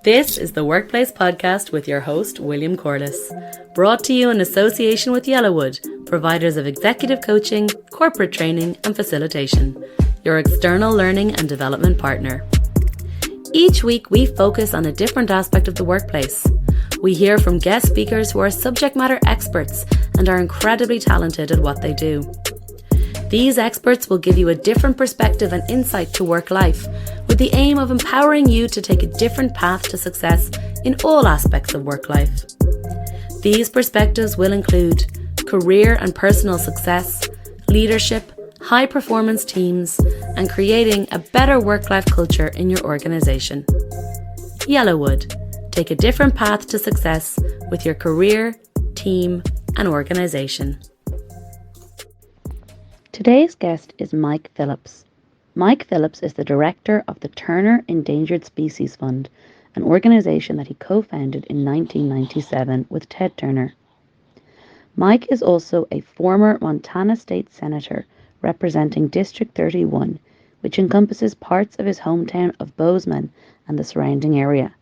This is the Workplace Podcast with your host, William Corliss, brought to you in association with Yellowwood, providers of executive coaching, corporate training and facilitation, your external learning and development partner. Each week, we focus on a different aspect of the workplace. We hear from guest speakers who are subject matter experts and are incredibly talented at what they do. These experts will give you a different perspective and insight to work life, with the aim of empowering you to take a different path to success in all aspects of work life. These perspectives will include career and personal success, leadership, high-performance teams, and creating a better work-life culture in your organisation. Yellowwood. Take a different path to success with your career, team, and organisation. Today's guest is Mike Phillips. Mike Phillips is the director of the Turner Endangered Species Fund, an organisation that he co-founded in 1997 with Ted Turner. Mike is also a former Montana State Senator representing District 31, which encompasses parts of his hometown of Bozeman and the surrounding area.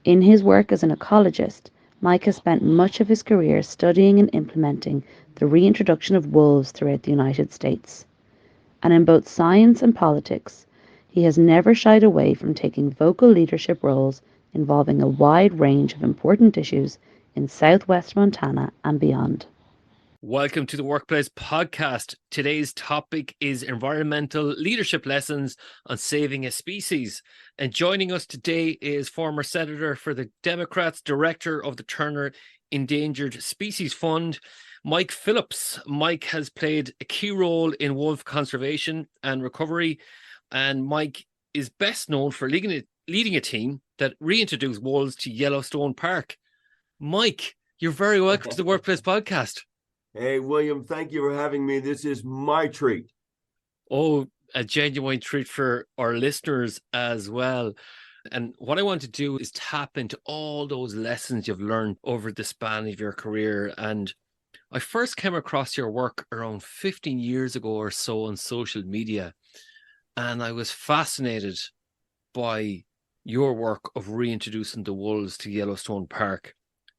In his work as an ecologist, Mike has spent much of his career studying and implementing the reintroduction of wolves throughout the United States. And in both science and politics, he has never shied away from taking vocal leadership roles involving a wide range of important issues in southwest Montana and beyond. Welcome to the Workplace Podcast. Today's topic is environmental leadership lessons on saving a species. And joining us today is former Senator for the Democrats, Director of the Turner Endangered Species Fund, Mike Phillips. Mike has played a key role in wolf conservation and recovery, and Mike is best known for leading a team that reintroduced wolves to Yellowstone Park. Mike, you're very welcome to the Workplace Podcast. Hey, William, thank you for having me. This is my treat. Oh, a genuine treat for our listeners as well. And what I want to do is tap into all those lessons you've learned over the span of your career. And I first came across your work around 15 years ago or so on social media. And I was fascinated by your work of reintroducing the wolves to Yellowstone Park.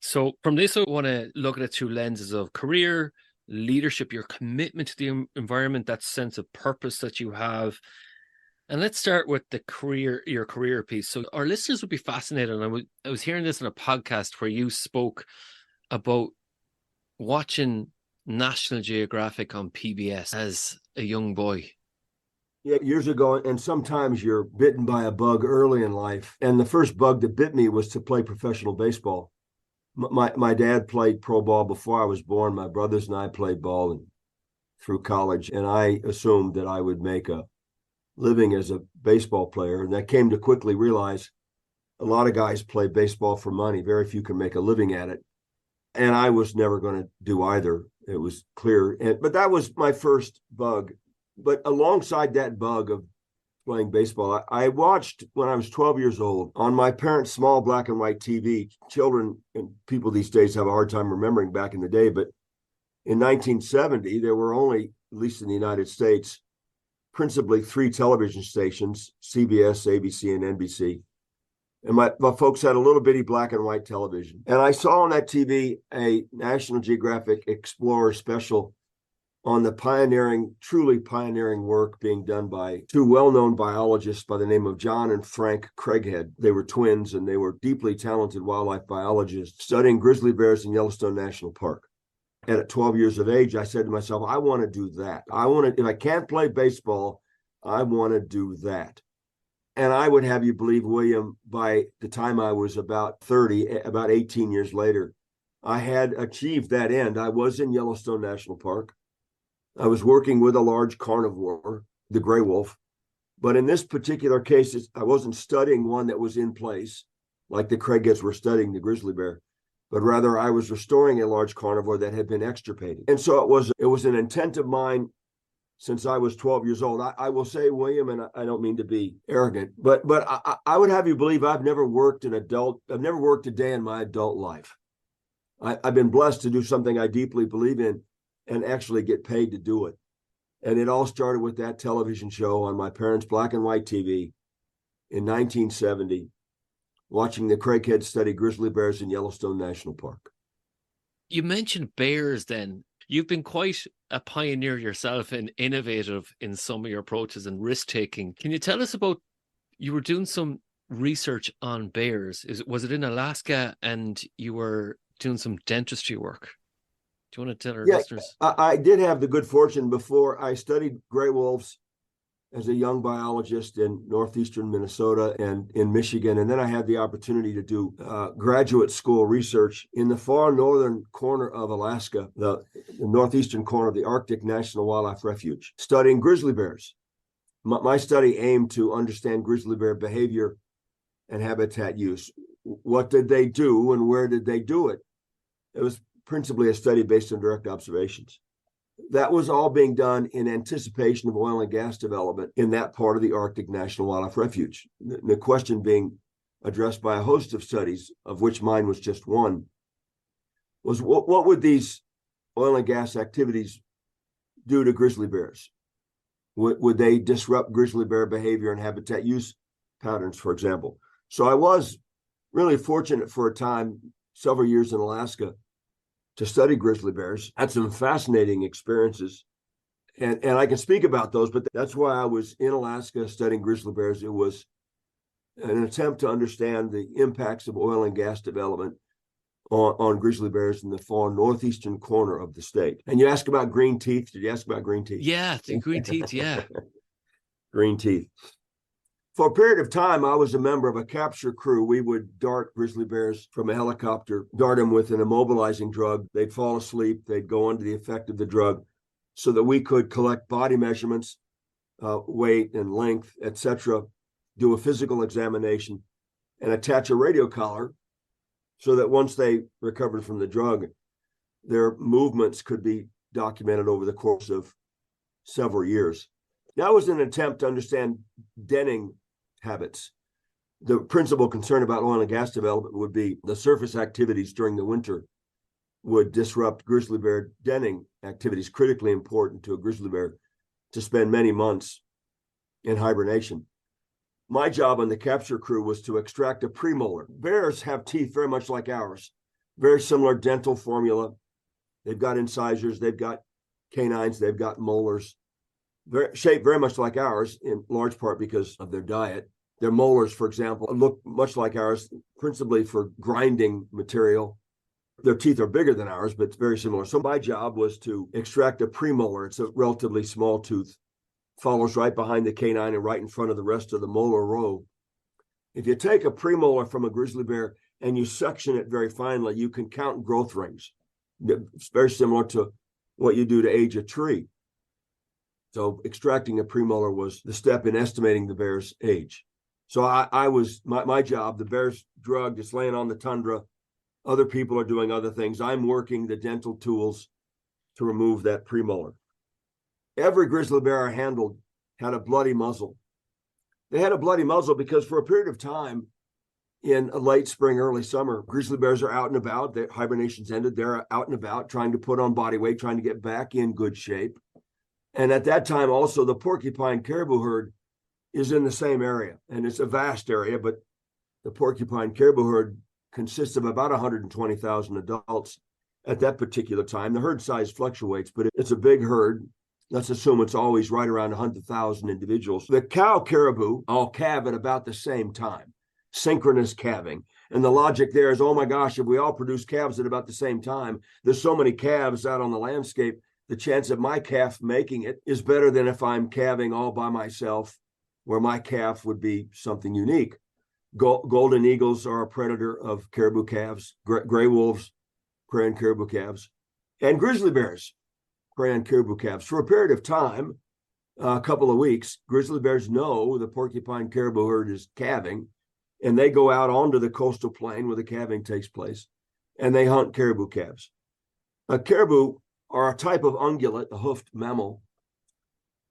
So from this, I want to look at it through lenses of career, leadership, your commitment to the environment, that sense of purpose that you have. And let's start with your career piece. So our listeners would be fascinated. And I was hearing this in a podcast where you spoke about watching National Geographic on PBS as a young boy. Yeah, years ago, and sometimes you're bitten by a bug early in life. And the first bug that bit me was to play professional baseball. My dad played pro ball before I was born. My brothers and I played ball through college, and I assumed that I would make a living as a baseball player. And I came to quickly realize a lot of guys play baseball for money. Very few can make a living at it. And I was never going to do either. It was clear. But that was my first bug. But alongside that bug of playing baseball, I watched when I was 12 years old on my parents' small black and white TV. Children and people these days have a hard time remembering back in the day, but in 1970, there were only, at least in the United States, principally 3 television stations, CBS, ABC, and NBC. And my folks had a little bitty black and white television. And I saw on that TV a National Geographic Explorer special on the truly pioneering work being done by 2 well-known biologists by the name of John and Frank Craighead. They were twins, and they were deeply talented wildlife biologists studying grizzly bears in Yellowstone National Park. And at 12 years of age, I said to myself, I want to do that. If I can't play baseball, I want to do that. And I would have you believe, William, by the time I was about 30, about 18 years later, I had achieved that end. I was in Yellowstone National Park. I was working with a large carnivore, the gray wolf. But in this particular case, I wasn't studying one that was in place, like the Craigheads were studying the grizzly bear, but rather I was restoring a large carnivore that had been extirpated. And so it was an intent of mine since I was 12 years old. I will say, William, and I don't mean to be arrogant, but I would have you believe I've never worked a day in my adult life. I've been blessed to do something I deeply believe in and actually get paid to do it. And it all started with that television show on my parents' black and white TV in 1970, watching the craigheads study grizzly bears in Yellowstone National Park. You mentioned bears then. You've been quite a pioneer yourself and innovative in some of your approaches and risk-taking. Can you tell us about, you were doing some research on bears. Was it in Alaska and you were doing some dentistry work? Do you want to tell our listeners? I did have the good fortune before I studied gray wolves as a young biologist in northeastern Minnesota and in Michigan. And then I had the opportunity to do graduate school research in the far northern corner of Alaska, the northeastern corner of the Arctic National Wildlife Refuge, studying grizzly bears. My study aimed to understand grizzly bear behavior and habitat use. What did they do and where did they do it? It was principally a study based on direct observations. That was all being done in anticipation of oil and gas development in that part of the Arctic National Wildlife Refuge. The question being addressed by a host of studies, of which mine was just one, was what would these oil and gas activities do to grizzly bears? Would they disrupt grizzly bear behavior and habitat use patterns, for example? So I was really fortunate for a time, several years in Alaska, to study grizzly bears. Had some fascinating experiences. And I can speak about those, but that's why I was in Alaska studying grizzly bears. It was an attempt to understand the impacts of oil and gas development on grizzly bears in the far northeastern corner of the state. And you ask about green teeth. Did you ask about green teeth? Yeah, the green teeth, yeah. Green teeth. For a period of time, I was a member of a capture crew. We would dart grizzly bears from a helicopter, dart them with an immobilizing drug. They'd fall asleep. They'd go under the effect of the drug so that we could collect body measurements, weight and length, etc., do a physical examination, and attach a radio collar so that once they recovered from the drug, their movements could be documented over the course of several years. That was an attempt to understand denning habits. The principal concern about oil and gas development would be the surface activities during the winter would disrupt grizzly bear denning activities, critically important to a grizzly bear to spend many months in hibernation. My job on the capture crew was to extract a premolar. Bears have teeth very much like ours, very similar dental formula. They've got incisors, they've got canines, they've got molars, shaped very much like ours, in large part because of their diet. Their molars, for example, look much like ours, principally for grinding material. Their teeth are bigger than ours, but it's very similar. So my job was to extract a premolar. It's a relatively small tooth, follows right behind the canine and right in front of the rest of the molar row. If you take a premolar from a grizzly bear and you section it very finely, you can count growth rings. It's very similar to what you do to age a tree. So extracting a premolar was the step in estimating the bear's age. So I was, my job, the bear's drugged, it's laying on the tundra. Other people are doing other things. I'm working the dental tools to remove that premolar. Every grizzly bear I handled had a bloody muzzle. They had a bloody muzzle because for a period of time in late spring, early summer, grizzly bears are out and about. Their hibernation's ended. They're out and about trying to put on body weight, trying to get back in good shape. And at that time, also, the porcupine caribou herd is in the same area. And it's a vast area, but the porcupine caribou herd consists of about 120,000 adults at that particular time. The herd size fluctuates, but it's a big herd. Let's assume it's always right around 100,000 individuals. The cow caribou all calve at about the same time, synchronous calving. And the logic there is, oh my gosh, if we all produce calves at about the same time, there's so many calves out on the landscape, the chance of my calf making it is better than if I'm calving all by myself, where my calf would be something unique. Golden eagles are a predator of caribou calves. Gray wolves prey on caribou calves. And grizzly bears prey on caribou calves. For a period of time, a couple of weeks, grizzly bears know the porcupine caribou herd is calving, and they go out onto the coastal plain where the calving takes place, and they hunt caribou calves. A caribou are a type of ungulate, a hoofed mammal,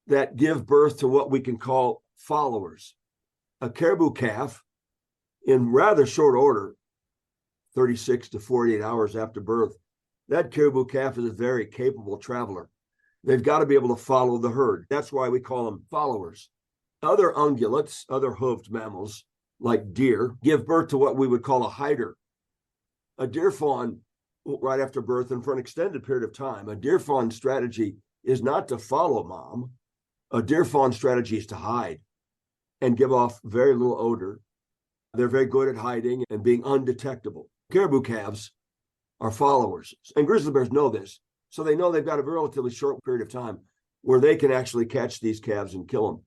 that give birth to what we can call followers. A caribou calf, in rather short order, 36 to 48 hours after birth, that caribou calf is a very capable traveler. They've got to be able to follow the herd. That's why we call them followers. Other ungulates, other hoofed mammals like deer, give birth to what we would call a hider. A deer fawn, right after birth and for an extended period of time, a deer fawn strategy is not to follow mom. A deer fawn strategy is to hide and give off very little odor. They're very good at hiding and being undetectable. Caribou calves are followers, and grizzly bears know this. So they know they've got a relatively short period of time where they can actually catch these calves and kill them.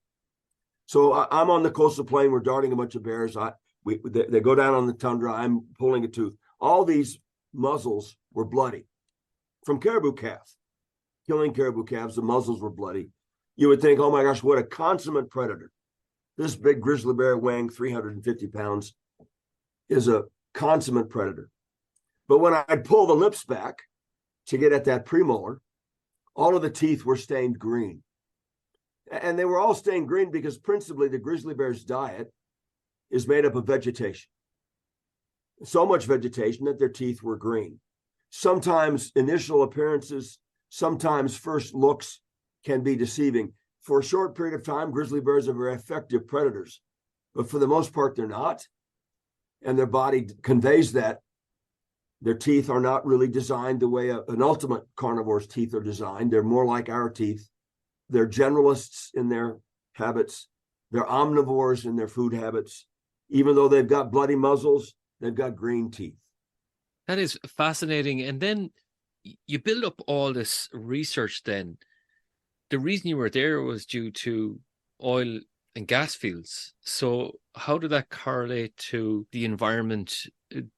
So I'm on the coastal plain. We're darting a bunch of bears. They go down on the tundra. I'm pulling a tooth. All these muzzles were bloody from caribou calf. Killing caribou calves, the muzzles were bloody. You would think, oh my gosh, what a consummate predator. This big grizzly bear weighing 350 pounds is a consummate predator. But when I'd pull the lips back to get at that premolar, all of the teeth were stained green. And they were all stained green because principally the grizzly bear's diet is made up of vegetation. So much vegetation that their teeth were green. Sometimes initial appearances, sometimes first looks can be deceiving. For a short period of time, grizzly bears are very effective predators, but for the most part, they're not. And their body conveys that. Their teeth are not really designed the way an ultimate carnivore's teeth are designed. They're more like our teeth. They're generalists in their habits. They're omnivores in their food habits. Even though they've got bloody muzzles, they've got green teeth. That is fascinating. And then you build up all this research then. The reason you were there was due to oil and gas fields. So how did that correlate to the environment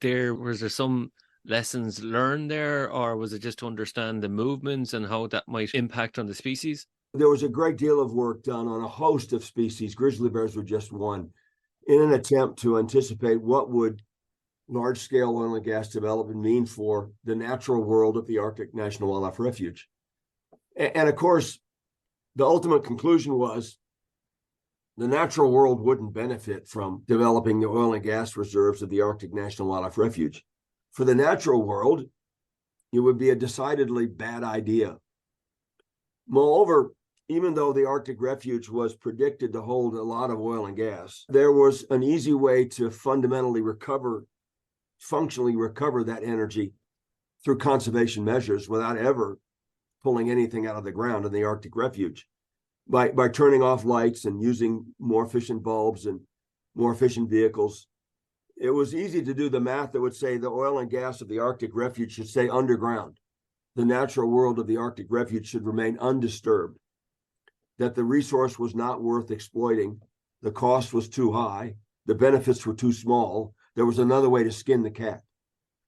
there? Was there some lessons learned there, or was it just to understand the movements and how that might impact on the species? There was a great deal of work done on a host of species. Grizzly bears were just one, in an attempt to anticipate what would large-scale oil and gas development mean for the natural world of the Arctic National Wildlife Refuge. And of course, the ultimate conclusion was the natural world wouldn't benefit from developing the oil and gas reserves of the Arctic National Wildlife Refuge. For the natural world, it would be a decidedly bad idea. Moreover, even though the Arctic Refuge was predicted to hold a lot of oil and gas, there was an easy way to functionally recover that energy through conservation measures without ever pulling anything out of the ground in the Arctic Refuge. By turning off lights and using more efficient bulbs and more efficient vehicles, it was easy to do the math that would say the oil and gas of the Arctic Refuge should stay underground. The natural world of the Arctic Refuge should remain undisturbed, that the resource was not worth exploiting, the cost was too high, the benefits were too small, there was another way to skin the cat.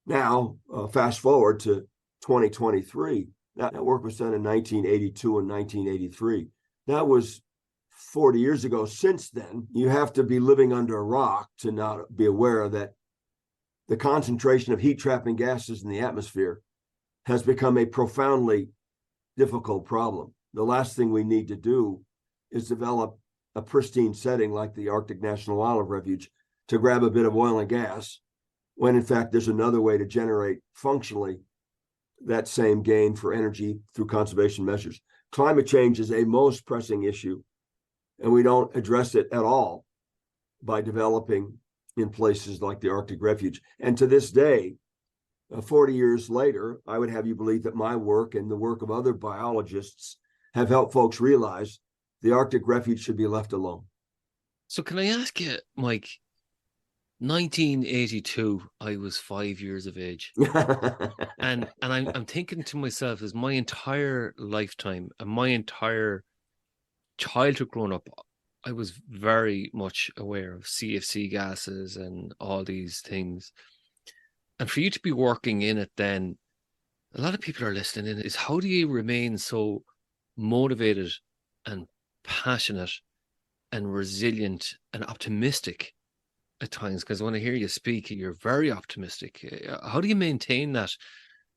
Now, fast forward to 2023, that work was done in 1982 and 1983. That was 40 years ago. Since then, you have to be living under a rock to not be aware that the concentration of heat-trapping gases in the atmosphere has become a profoundly difficult problem. The last thing we need to do is develop a pristine setting like the Arctic National Wildlife Refuge to grab a bit of oil and gas, when in fact there's another way to generate functionally that same gain for energy through conservation measures. Climate change is a most pressing issue, and we don't address it at all by developing in places like the Arctic Refuge. And to this day, 40 years later, I would have you believe that my work and the work of other biologists have helped folks realize the Arctic Refuge should be left alone. So can I ask you, Mike, 1982, I was 5 years of age. and I'm thinking to myself, as my entire lifetime and my entire childhood growing up, I was very much aware of CFC gases and all these things. And for you to be working in it then, a lot of people are listening in, is how do you remain so motivated and passionate and resilient and optimistic at times? Because when I hear you speak, you're very optimistic. How do you maintain that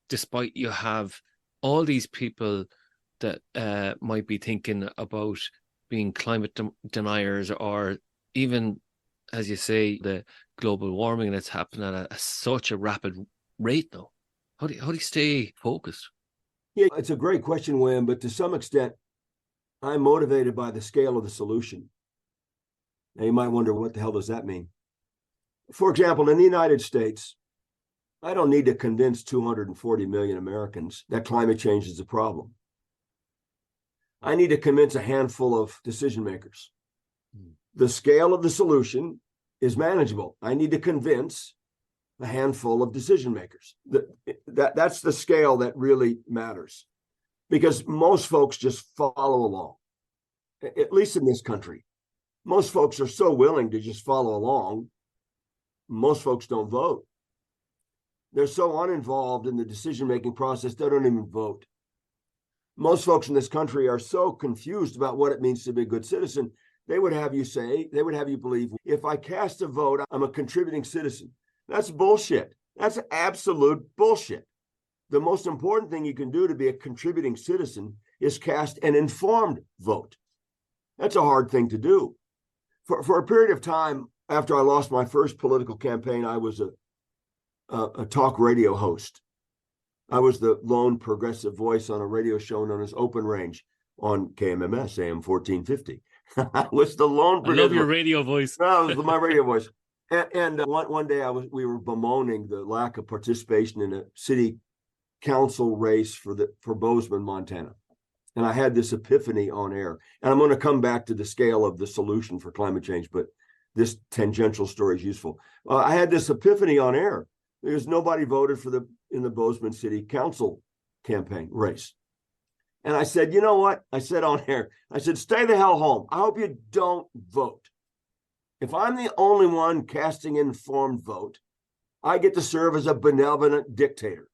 despite you have all these people that might be thinking about being climate deniers, or even, as you say, the global warming that's happening at such a rapid rate now? How do you stay focused? Yeah, it's a great question, William, but to some extent, I'm motivated by the scale of the solution. Now, you might wonder, what the hell does that mean? For example, in the United States, I don't need to convince 240 million Americans that climate change is a problem. I need to convince a handful of decision makers. The scale of the solution is manageable. I need to convince a handful of decision makers. That's the scale that really matters, because most folks just follow along, at least in this country. Most folks are so willing to just follow along. Most folks don't vote. They're so uninvolved in the decision-making process, they don't even vote. Most folks in this country are so confused about what it means to be a good citizen. They would have you believe, if I cast a vote, I'm a contributing citizen. That's bullshit. That's absolute bullshit. The most important thing you can do to be a contributing citizen is cast an informed vote. That's a hard thing to do. For a period of time after I lost my first political campaign, I was a talk radio host. I was the lone progressive voice on a radio show known as Open Range on KMMS AM 1450. I was the lone. I love your radio voice. No, it was my radio voice. And one day we were bemoaning the lack of participation in a city council race for Bozeman, Montana. And I had this epiphany on air. And I'm going to come back to the scale of the solution for climate change, but this tangential story is useful. I had this epiphany on air because nobody voted in the Bozeman City Council campaign race. And I said, you know what? I said on air, I said, stay the hell home. I hope you don't vote. If I'm the only one casting an informed vote, I get to serve as a benevolent dictator.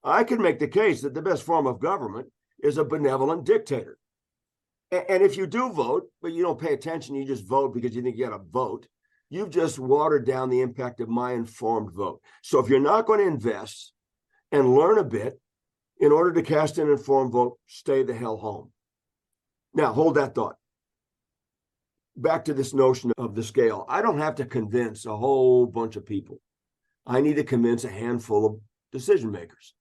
I can make the case that the best form of government is a benevolent dictator. And if you do vote, but you don't pay attention, you just vote because you think you got to vote, you've just watered down the impact of my informed vote. So if you're not going to invest and learn a bit in order to cast an informed vote, stay the hell home. Now, hold that thought. Back to this notion of the scale. I don't have to convince a whole bunch of people. I need to convince a handful of decision makers,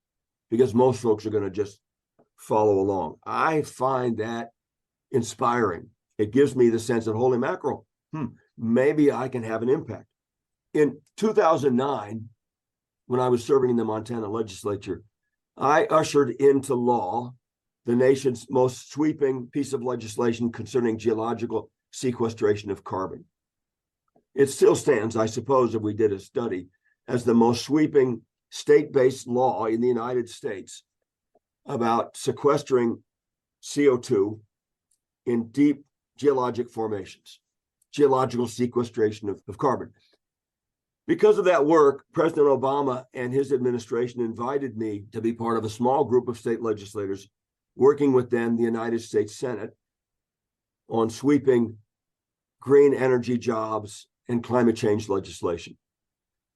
because most folks are going to just follow along. I find that inspiring. It gives me the sense that, holy mackerel, maybe I can have an impact. In 2009, when I was serving in the Montana legislature, I ushered into law the nation's most sweeping piece of legislation concerning geological sequestration of carbon. It still stands, I suppose, if we did a study, as the most sweeping state-based law in the United States about sequestering CO2 in deep geologic formations, geological sequestration of carbon. Because of that work, President Obama and his administration invited me to be part of a small group of state legislators working with then the United States Senate on sweeping green energy jobs and climate change legislation.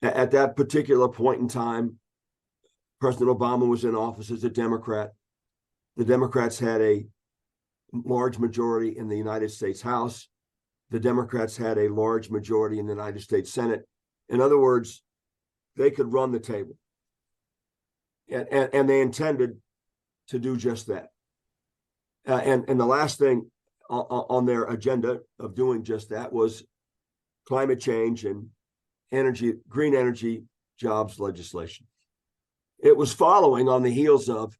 At that particular point in time, President Obama was in office as a Democrat. The Democrats had a large majority in the United States House. The Democrats had a large majority in the United States Senate. In other words, they could run the table. And they intended to do just that. And the last thing on their agenda of doing just that was climate change and green energy jobs legislation. It was following on the heels of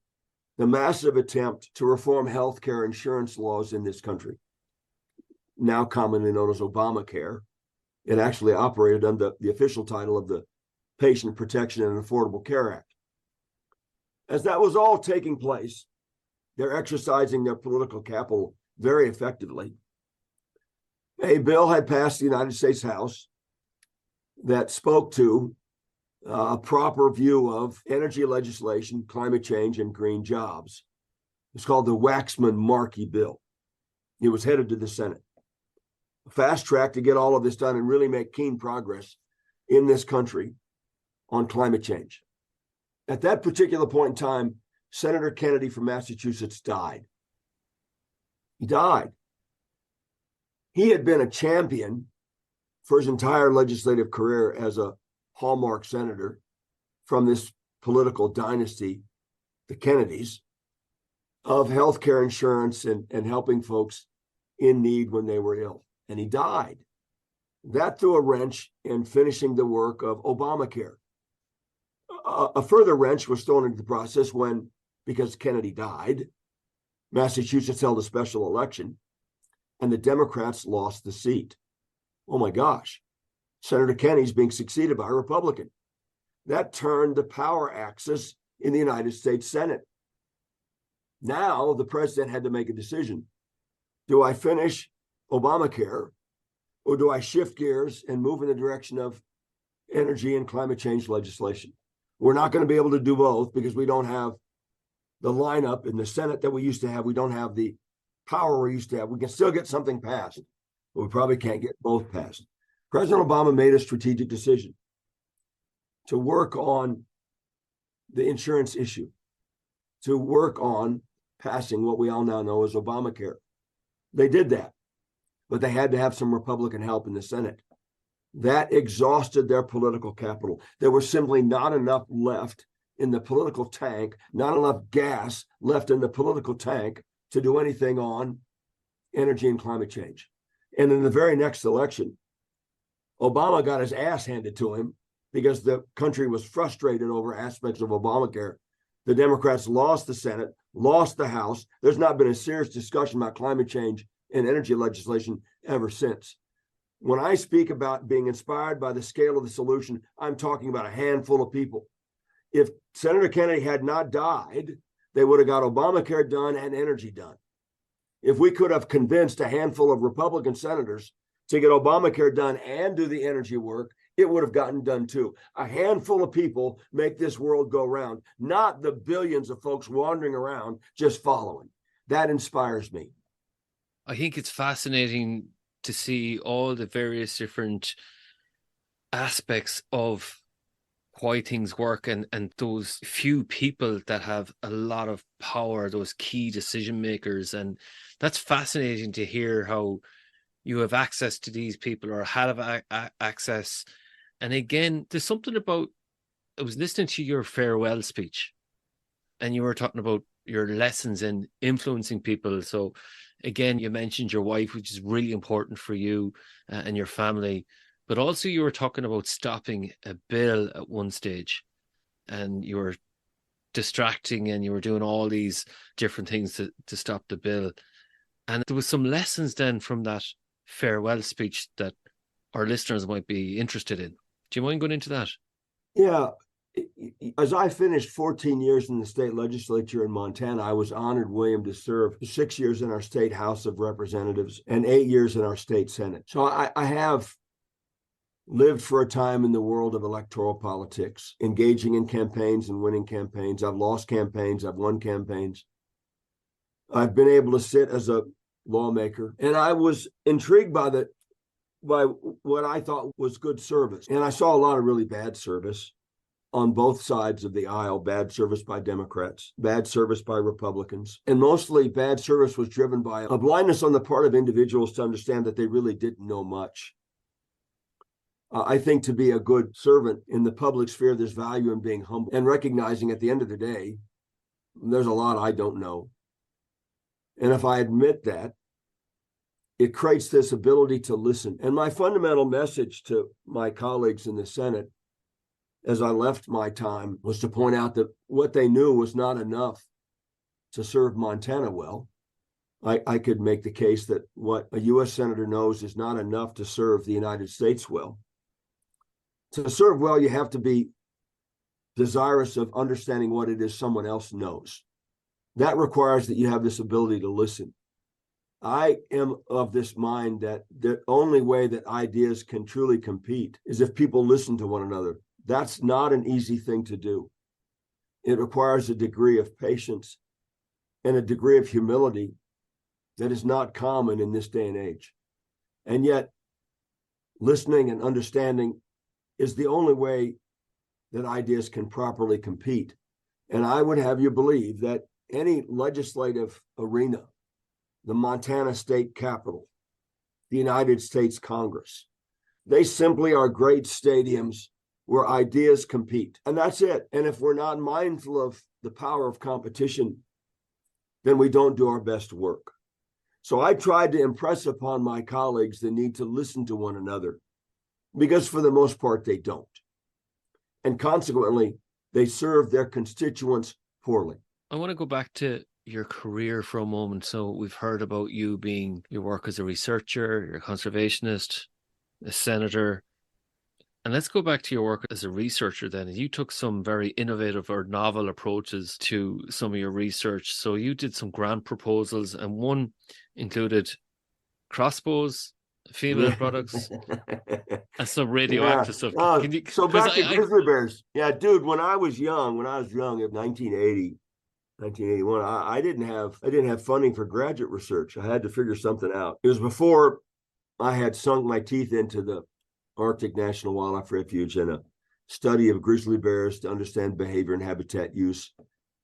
the massive attempt to reform healthcare insurance laws in this country, now commonly known as Obamacare. It actually operated under the official title of the Patient Protection and Affordable Care Act. As that was all taking place, they're exercising their political capital very effectively. A bill had passed the United States House that spoke to a proper view of energy legislation, climate change, and green jobs. It's called the Waxman-Markey bill. It was headed to the Senate. A fast track to get all of this done and really make keen progress in this country on climate change. At that particular point in time, Senator Kennedy from Massachusetts died. He died. He had been a champion for his entire legislative career as a hallmark senator from this political dynasty, the Kennedys. of healthcare insurance and helping folks in need when they were ill. And he died. That threw a wrench in finishing the work of Obamacare. A further wrench was thrown into the process when, because Kennedy died, Massachusetts held a special election and the Democrats lost the seat. Oh my gosh, Senator Kennedy's being succeeded by a Republican. That turned the power axis in the United States Senate. Now the president had to make a decision. Do I finish Obamacare, or do I shift gears and move in the direction of energy and climate change legislation? We're not going to be able to do both because we don't have the lineup in the Senate that we used to have. We don't have the power we used to have. We can still get something passed, but we probably can't get both passed. President Obama made a strategic decision to work on the insurance issue, to work on passing what we all now know as Obamacare. They did that, but they had to have some Republican help in the Senate. That exhausted their political capital. There was simply not enough left in the political tank, not enough gas left in the political tank to do anything on energy and climate change. And in the very next election, Obama got his ass handed to him because the country was frustrated over aspects of Obamacare. The Democrats lost the Senate, lost the House. There's not been a serious discussion about climate change and energy legislation ever since. When I speak about being inspired by the scale of the solution, I'm talking about a handful of people. If Senator Kennedy had not died, they would have got Obamacare done and energy done. If we could have convinced a handful of Republican senators to get Obamacare done and do the energy work, it would have gotten done too. A handful of people make this world go round, not the billions of folks wandering around just following. That inspires me. I think it's fascinating to see all the various different aspects of why things work and those few people that have a lot of power, those key decision makers. And that's fascinating to hear how you have access to these people or have access. And again, there's something about, I was listening to your farewell speech and you were talking about your lessons in influencing people. So again, you mentioned your wife, which is really important for you and your family, but also you were talking about stopping a bill at one stage and you were distracting and you were doing all these different things to stop the bill. And there was some lessons then from that farewell speech that our listeners might be interested in. Do you mind going into that? Yeah. As I finished 14 years in the state legislature in Montana, I was honored, William, to serve 6 years in our state House of Representatives and 8 years in our state Senate. So I have lived for a time in the world of electoral politics, engaging in campaigns and winning campaigns. I've lost campaigns. I've won campaigns. I've been able to sit as a lawmaker, and I was intrigued by what I thought was good service. And I saw a lot of really bad service on both sides of the aisle, bad service by Democrats, bad service by Republicans. And mostly bad service was driven by a blindness on the part of individuals to understand that they really didn't know much. I think to be a good servant in the public sphere, there's value in being humble and recognizing at the end of the day, there's a lot I don't know. And if I admit that, it creates this ability to listen. And my fundamental message to my colleagues in the Senate as I left my time was to point out that what they knew was not enough to serve Montana well. I could make the case that what a U.S. Senator knows is not enough to serve the United States well. To serve well, you have to be desirous of understanding what it is someone else knows. That requires that you have this ability to listen. I am of this mind that the only way that ideas can truly compete is if people listen to one another. That's not an easy thing to do. It requires a degree of patience and a degree of humility that is not common in this day and age. And yet, listening and understanding is the only way that ideas can properly compete. And I would have you believe that any legislative arena, the Montana State Capitol, the United States Congress, they simply are great stadiums where ideas compete. And that's it. And if we're not mindful of the power of competition, then we don't do our best work. So I tried to impress upon my colleagues the need to listen to one another, because for the most part, they don't. And consequently, they serve their constituents poorly. I want to go back to your career for a moment. So we've heard about you being your work as a researcher, you're a conservationist, a senator. And let's go back to your work as a researcher then. You took some very innovative or novel approaches to some of your research. So you did some grant proposals, and one included crossbows, female products, and some radioactive stuff. Can you, so back to grizzly bears. Yeah, dude, when I was young, in 1980, 1981, I didn't have funding for graduate research. I had to figure something out. It was before I had sunk my teeth into the Arctic National Wildlife Refuge and a study of grizzly bears to understand behavior and habitat use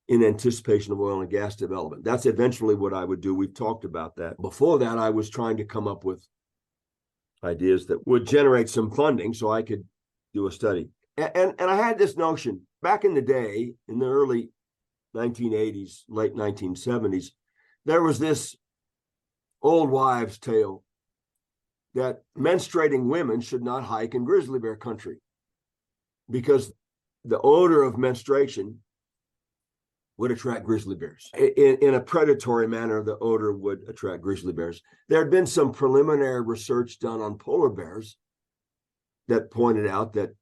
in anticipation of oil and gas development. That's eventually what I would do. We've talked about that. Before that, I was trying to come up with ideas that would generate some funding so I could do a study. And I had this notion back in the day, in the early 1980s, late 1970s, there was this old wives' tale that menstruating women should not hike in grizzly bear country because the odor of menstruation would attract grizzly bears. In a predatory manner, the odor would attract grizzly bears. There had been some preliminary research done on polar bears that pointed out that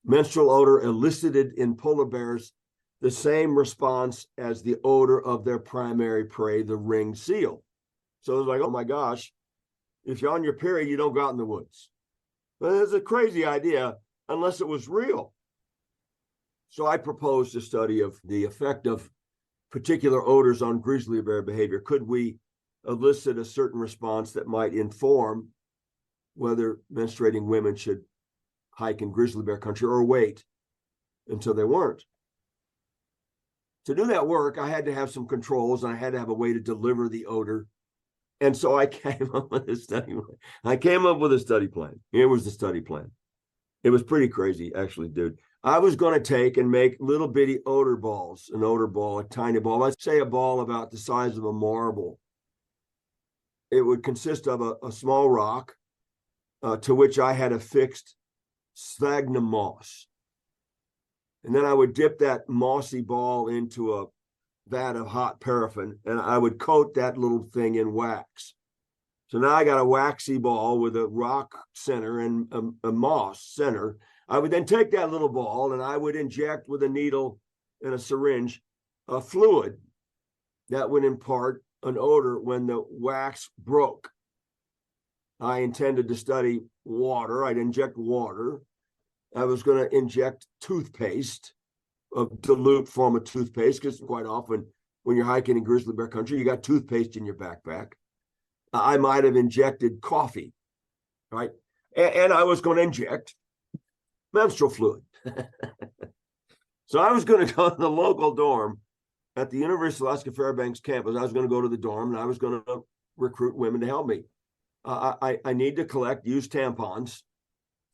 menstrual odor elicited in polar bears the same response as the odor of their primary prey, the ringed seal. So it was like, oh my gosh, if you're on your period, you don't go out in the woods. But it's a crazy idea unless it was real. So I proposed a study of the effect of particular odors on grizzly bear behavior. Could we elicit a certain response that might inform whether menstruating women should hike in grizzly bear country or wait until they weren't? To do that work, I had to have some controls, and I had to have a way to deliver the odor. And so I came up with a study. I came up with a study plan. Here was the study plan. It was pretty crazy, actually, dude. I was going to take and make little bitty odor balls, an odor ball, a tiny ball. Let's say a ball about the size of a marble. It would consist of a small rock to which I had affixed sphagnum moss. And then I would dip that mossy ball into a vat of hot paraffin, and I would coat that little thing in wax. So now I got a waxy ball with a rock center and a moss center. I would then take that little ball and I would inject with a needle and a syringe a fluid that would impart an odor when the wax broke. I intended to study water. I'd inject water. I was going to inject toothpaste, a dilute form of toothpaste, because quite often when you're hiking in grizzly bear country, you got toothpaste in your backpack. I might have injected coffee, right? And I was going to inject menstrual fluid. So I was going to go to the local dorm at the University of Alaska Fairbanks campus. I was going to go to the dorm, and I was going to recruit women to help me. I need to collect used tampons.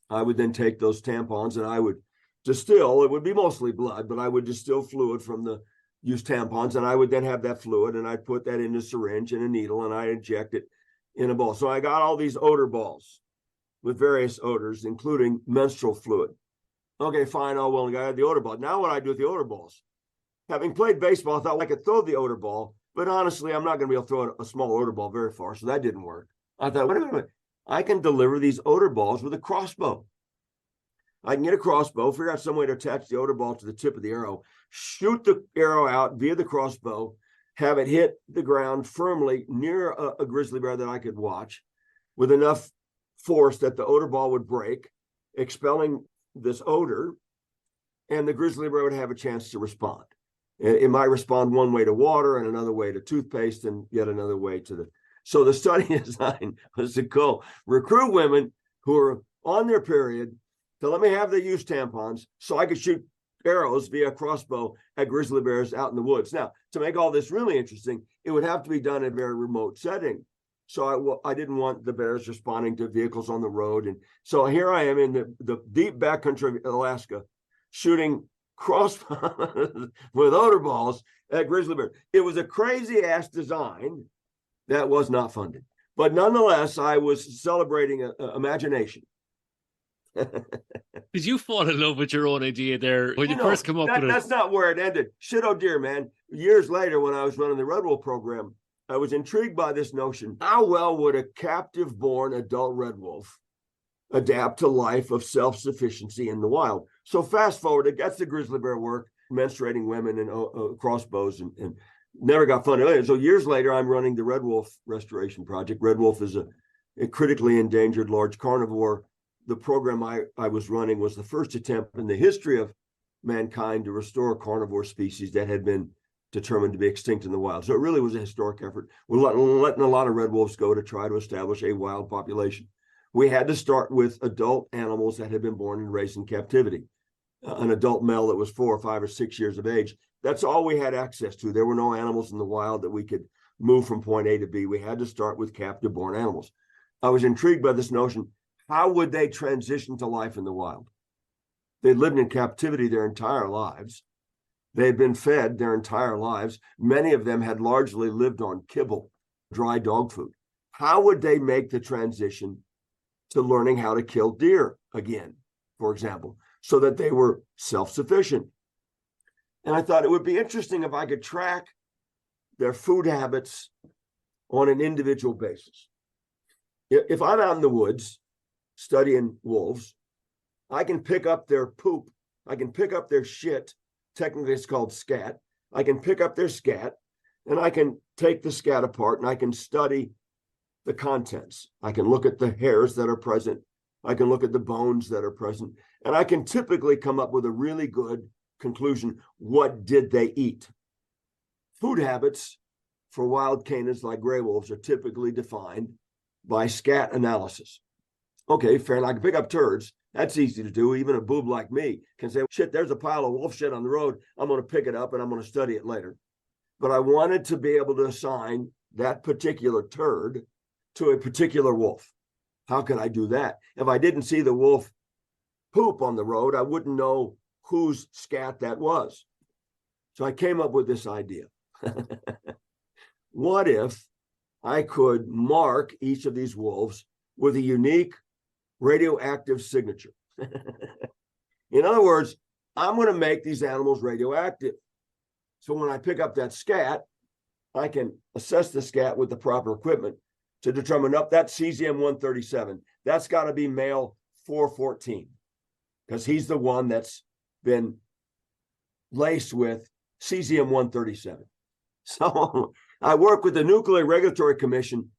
I would then take those tampons and I would distill. It would be mostly blood, but I would distill fluid from the used tampons, and I would then have that fluid, and I'd put that in a syringe and a needle, and I'd inject it in a ball. So I got all these odor balls with various odors, including menstrual fluid. Okay, fine, all well and good. I had the odor ball. Now what I do with the odor balls? Having played baseball, I thought I could throw the odor ball, but honestly, I'm not going to be able to throw a small odor ball very far, so that didn't work. I thought, wait a minute, I can deliver these odor balls with a crossbow. I can get a crossbow, figure out some way to attach the odor ball to the tip of the arrow, shoot the arrow out via the crossbow, have it hit the ground firmly near a grizzly bear that I could watch with enough force that the odor ball would break, expelling this odor, and the grizzly bear would have a chance to respond. It might respond one way to water and another way to toothpaste and yet another way to the... So the study design was to go recruit women who are on their period to let me have the used tampons so I could shoot arrows via crossbow at grizzly bears out in the woods. Now, to make all this really interesting, it would have to be done in a very remote setting. So I didn't want the bears responding to vehicles on the road. And so here I am in the deep backcountry of Alaska, shooting cross with odor balls at grizzly bear. It was a crazy ass design that was not funded. But nonetheless, I was celebrating imagination. Did you fall in love with your own idea there when you first come up with it? That's not where it ended. Shit, oh dear, man. Years later, when I was running the Red Wolf program, I was intrigued by this notion. How well would a captive-born adult red wolf adapt to life of self-sufficiency in the wild? So fast forward, that's the grizzly bear work, menstruating women and crossbows, and never got funded. So years later, I'm running the Red Wolf restoration project. Red wolf is a critically endangered large carnivore. The program I was running was the first attempt in the history of mankind to restore carnivore species that had been determined to be extinct in the wild. So it really was a historic effort. We're letting a lot of red wolves go to try to establish a wild population. We had to start with adult animals that had been born and raised in captivity. An adult male that was 4 or 5 or 6 years of age. That's all we had access to. There were no animals in the wild that we could move from point A to B. We had to start with captive-born animals. I was intrigued by this notion. How would they transition to life in the wild? They lived in captivity their entire lives. They had been fed their entire lives. Many of them had largely lived on kibble, dry dog food. How would they make the transition to learning how to kill deer again, for example, so that they were self-sufficient? And I thought it would be interesting if I could track their food habits on an individual basis. If I'm out in the woods studying wolves, I can pick up their poop. I can pick up their shit. Technically, it's called scat. I can pick up their scat, and I can take the scat apart, and I can study the contents. I can look at the hairs that are present. I can look at the bones that are present. And I can typically come up with a really good conclusion. What did they eat? Food habits for wild canids like gray wolves are typically defined by scat analysis. Okay, fair enough. I can pick up turds. That's easy to do. Even a boob like me can say, shit, there's a pile of wolf shit on the road. I'm going to pick it up and I'm going to study it later. But I wanted to be able to assign that particular turd to a particular wolf. How could I do that? If I didn't see the wolf poop on the road, I wouldn't know whose scat that was. So I came up with this idea. What if I could mark each of these wolves with a unique radioactive signature? In other words, I'm going to make these animals radioactive. So when I pick up that scat, I can assess the scat with the proper equipment to determine up that's cesium-137. That's got to be male 414 because he's the one that's been laced with cesium-137. So I work with the Nuclear Regulatory Commission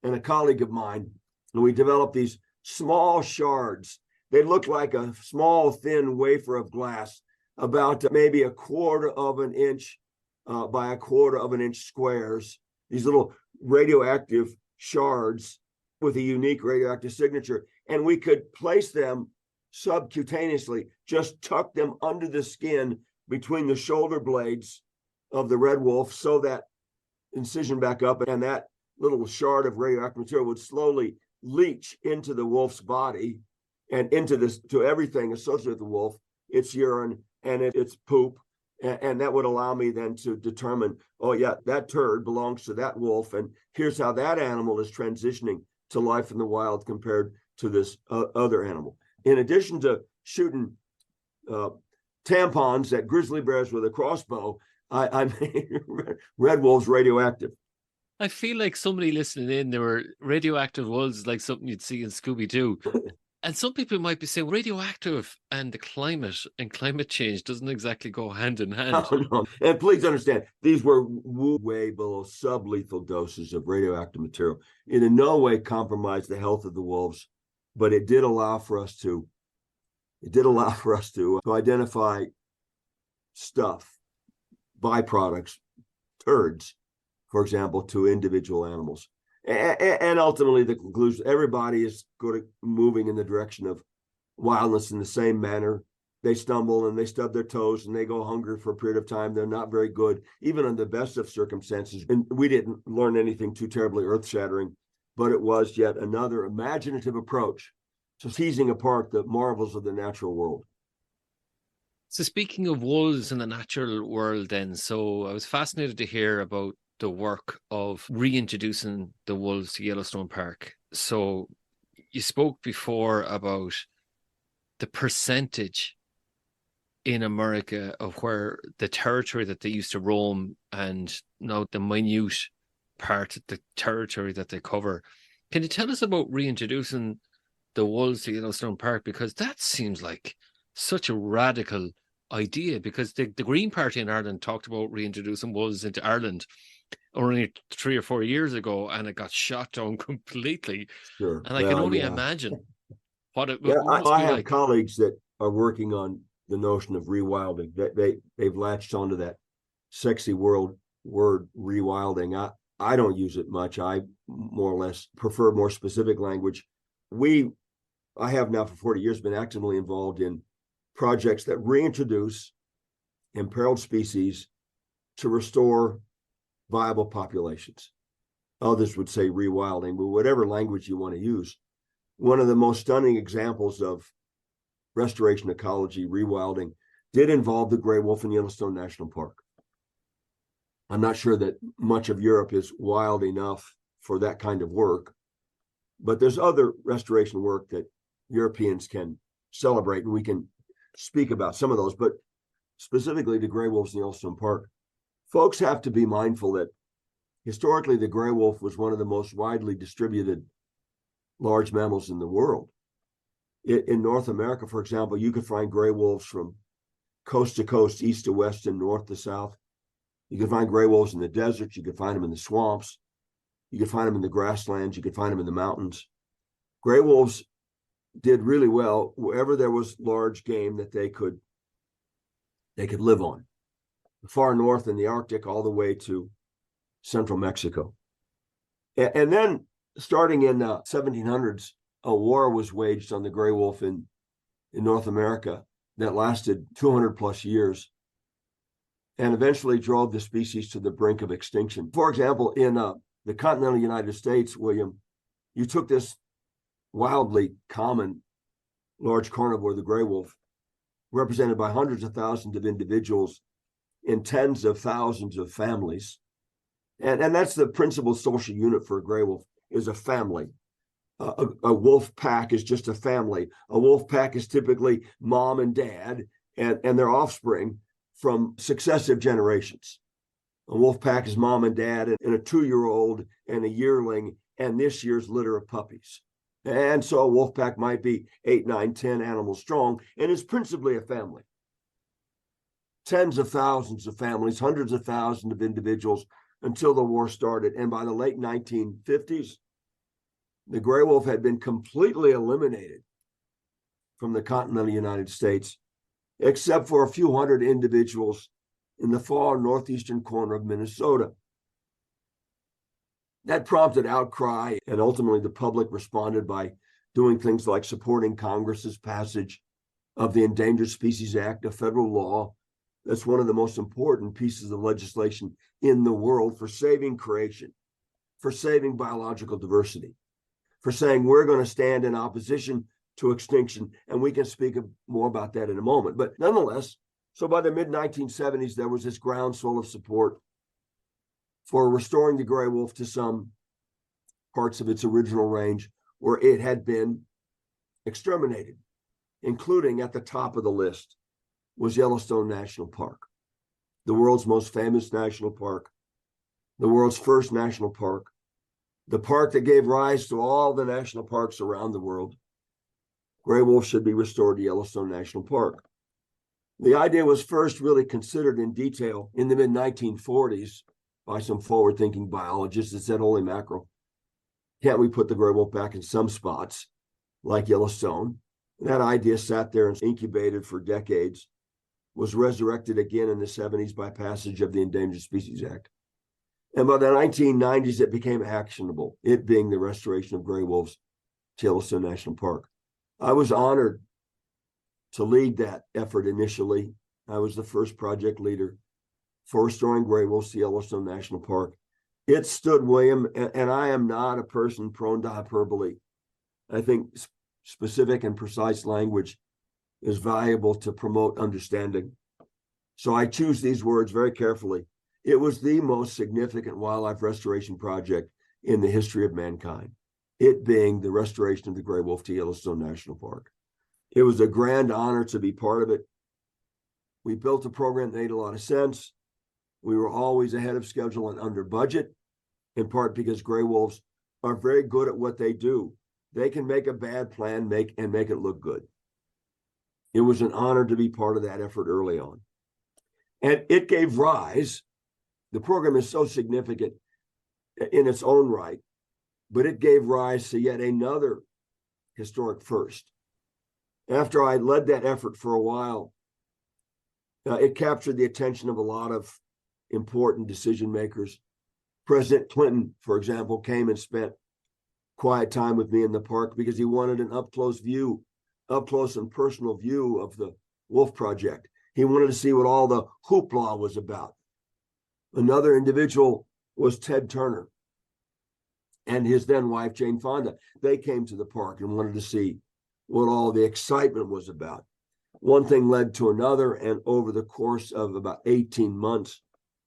and a colleague of mine, and we developed these small shards. They look like a small, thin wafer of glass, about maybe 1/4 of an inch by 1/4 of an inch squares. These little radioactive shards with a unique radioactive signature. And we could place them subcutaneously, just tuck them under the skin between the shoulder blades of the red wolf, so that incision back up, and that little shard of radioactive material would slowly leach into the wolf's body and into this, to everything associated with the wolf, its urine and its poop. And that would allow me then to determine, oh yeah, that turd belongs to that wolf, and here's how that animal is transitioning to life in the wild compared to this other animal. In addition to shooting tampons at grizzly bears with a crossbow, I made red wolves radioactive. I feel like somebody listening in, there were radioactive wolves like something you'd see in Scooby-Doo. And some people might be saying radioactive and the climate and climate change doesn't exactly go hand in hand. Oh, no. And please understand, these were way below sublethal doses of radioactive material. It in no way compromised the health of the wolves, but it did allow for us to identify stuff, byproducts, turds, for example, to individual animals. And ultimately, the conclusion, everybody is moving in the direction of wildness in the same manner. They stumble and they stub their toes and they go hungry for a period of time. They're not very good, even under the best of circumstances. And we didn't learn anything too terribly earth-shattering, but it was yet another imaginative approach to teasing apart the marvels of the natural world. So speaking of wolves in the natural world then, so I was fascinated to hear about the work of reintroducing the wolves to Yellowstone Park. So you spoke before about the percentage in America of where the territory that they used to roam and now the minute part of the territory that they cover. Can you tell us about reintroducing the wolves to Yellowstone Park? Because that seems like such a radical idea, because the Green Party in Ireland talked about reintroducing wolves into Ireland only 3 or 4 years ago, and it got shot down completely. Sure. And I can Well, only yeah. imagine what it Yeah, must I be have like. colleagues that are working on the notion of rewilding. They've latched onto that sexy word rewilding. I don't use it much. I more or less prefer more specific language. I have now for 40 years been actively involved in projects that reintroduce imperiled species to restore viable populations. Others would say rewilding, but whatever language you want to use. One of the most stunning examples of restoration ecology, rewilding, did involve the gray wolf in Yellowstone National Park. I'm not sure that much of Europe is wild enough for that kind of work, but there's other restoration work that Europeans can celebrate, and we can speak about some of those, but specifically the gray wolves in Yellowstone Park. Folks have to be mindful that historically the gray wolf was one of the most widely distributed large mammals in the world. In North America, for example, you could find gray wolves from coast to coast, east to west, and north to south. You could find gray wolves in the deserts. You could find them in the swamps. You could find them in the grasslands. You could find them in the mountains. Gray wolves did really well wherever there was large game that they could live on. Far north in the Arctic, all the way to central Mexico. And then starting in the 1700s, a war was waged on the gray wolf in North America that lasted 200 plus years and eventually drove the species to the brink of extinction. For example, in the continental United States, William, you took this wildly common large carnivore, the gray wolf, represented by hundreds of thousands of individuals in tens of thousands of families. And that's the principal social unit for a gray wolf, is a family. A wolf pack is just a family. A wolf pack is typically mom and dad and their offspring from successive generations. A wolf pack is mom and dad and a 2-year-old and a yearling and this year's litter of puppies. And so a wolf pack might be 8, 9, 10 animals strong, and is principally a family. Tens of thousands of families, hundreds of thousands of individuals until the war started. And by the late 1950s, the gray wolf had been completely eliminated from the continental United States, except for a few hundred individuals in the far northeastern corner of Minnesota. That prompted outcry, and ultimately the public responded by doing things like supporting Congress's passage of the Endangered Species Act, a federal law that's one of the most important pieces of legislation in the world for saving creation, for saving biological diversity, for saying we're going to stand in opposition to extinction. And we can speak more about that in a moment. But nonetheless, so by the mid-1970s, there was this groundswell of support for restoring the gray wolf to some parts of its original range where it had been exterminated, including at the top of the list was Yellowstone National Park, the world's most famous national park, the world's first national park, the park that gave rise to all the national parks around the world. Gray wolf should be restored to Yellowstone National Park. The idea was first really considered in detail in the mid-1940s by some forward-thinking biologists that said, holy mackerel, can't we put the gray wolf back in some spots like Yellowstone? And that idea sat there and incubated for decades, was resurrected again in the 70s by passage of the Endangered Species Act. And by the 1990s, it became actionable, it being the restoration of gray wolves to Yellowstone National Park. I was honored to lead that effort initially. I was the first project leader for restoring gray wolves to Yellowstone National Park. It stood, William, and I am not a person prone to hyperbole. I think specific and precise language is valuable to promote understanding. So I choose these words very carefully. It was the most significant wildlife restoration project in the history of mankind, it being the restoration of the gray wolf to Yellowstone National Park. It was a grand honor to be part of it. We built a program that made a lot of sense. We were always ahead of schedule and under budget, in part because gray wolves are very good at what they do. They can make a bad plan make it look good. It was an honor to be part of that effort early on. And it gave rise, the program is so significant in its own right, but it gave rise to yet another historic first. After I led that effort for a while, it captured the attention of a lot of important decision makers. President Clinton, for example, came and spent quiet time with me in the park because he wanted an up close and personal view of the Wolf Project. He wanted to see what all the hoopla was about. Another individual was Ted Turner and his then wife, Jane Fonda. They came to the park and wanted to see what all the excitement was about. One thing led to another, and over the course of about 18 months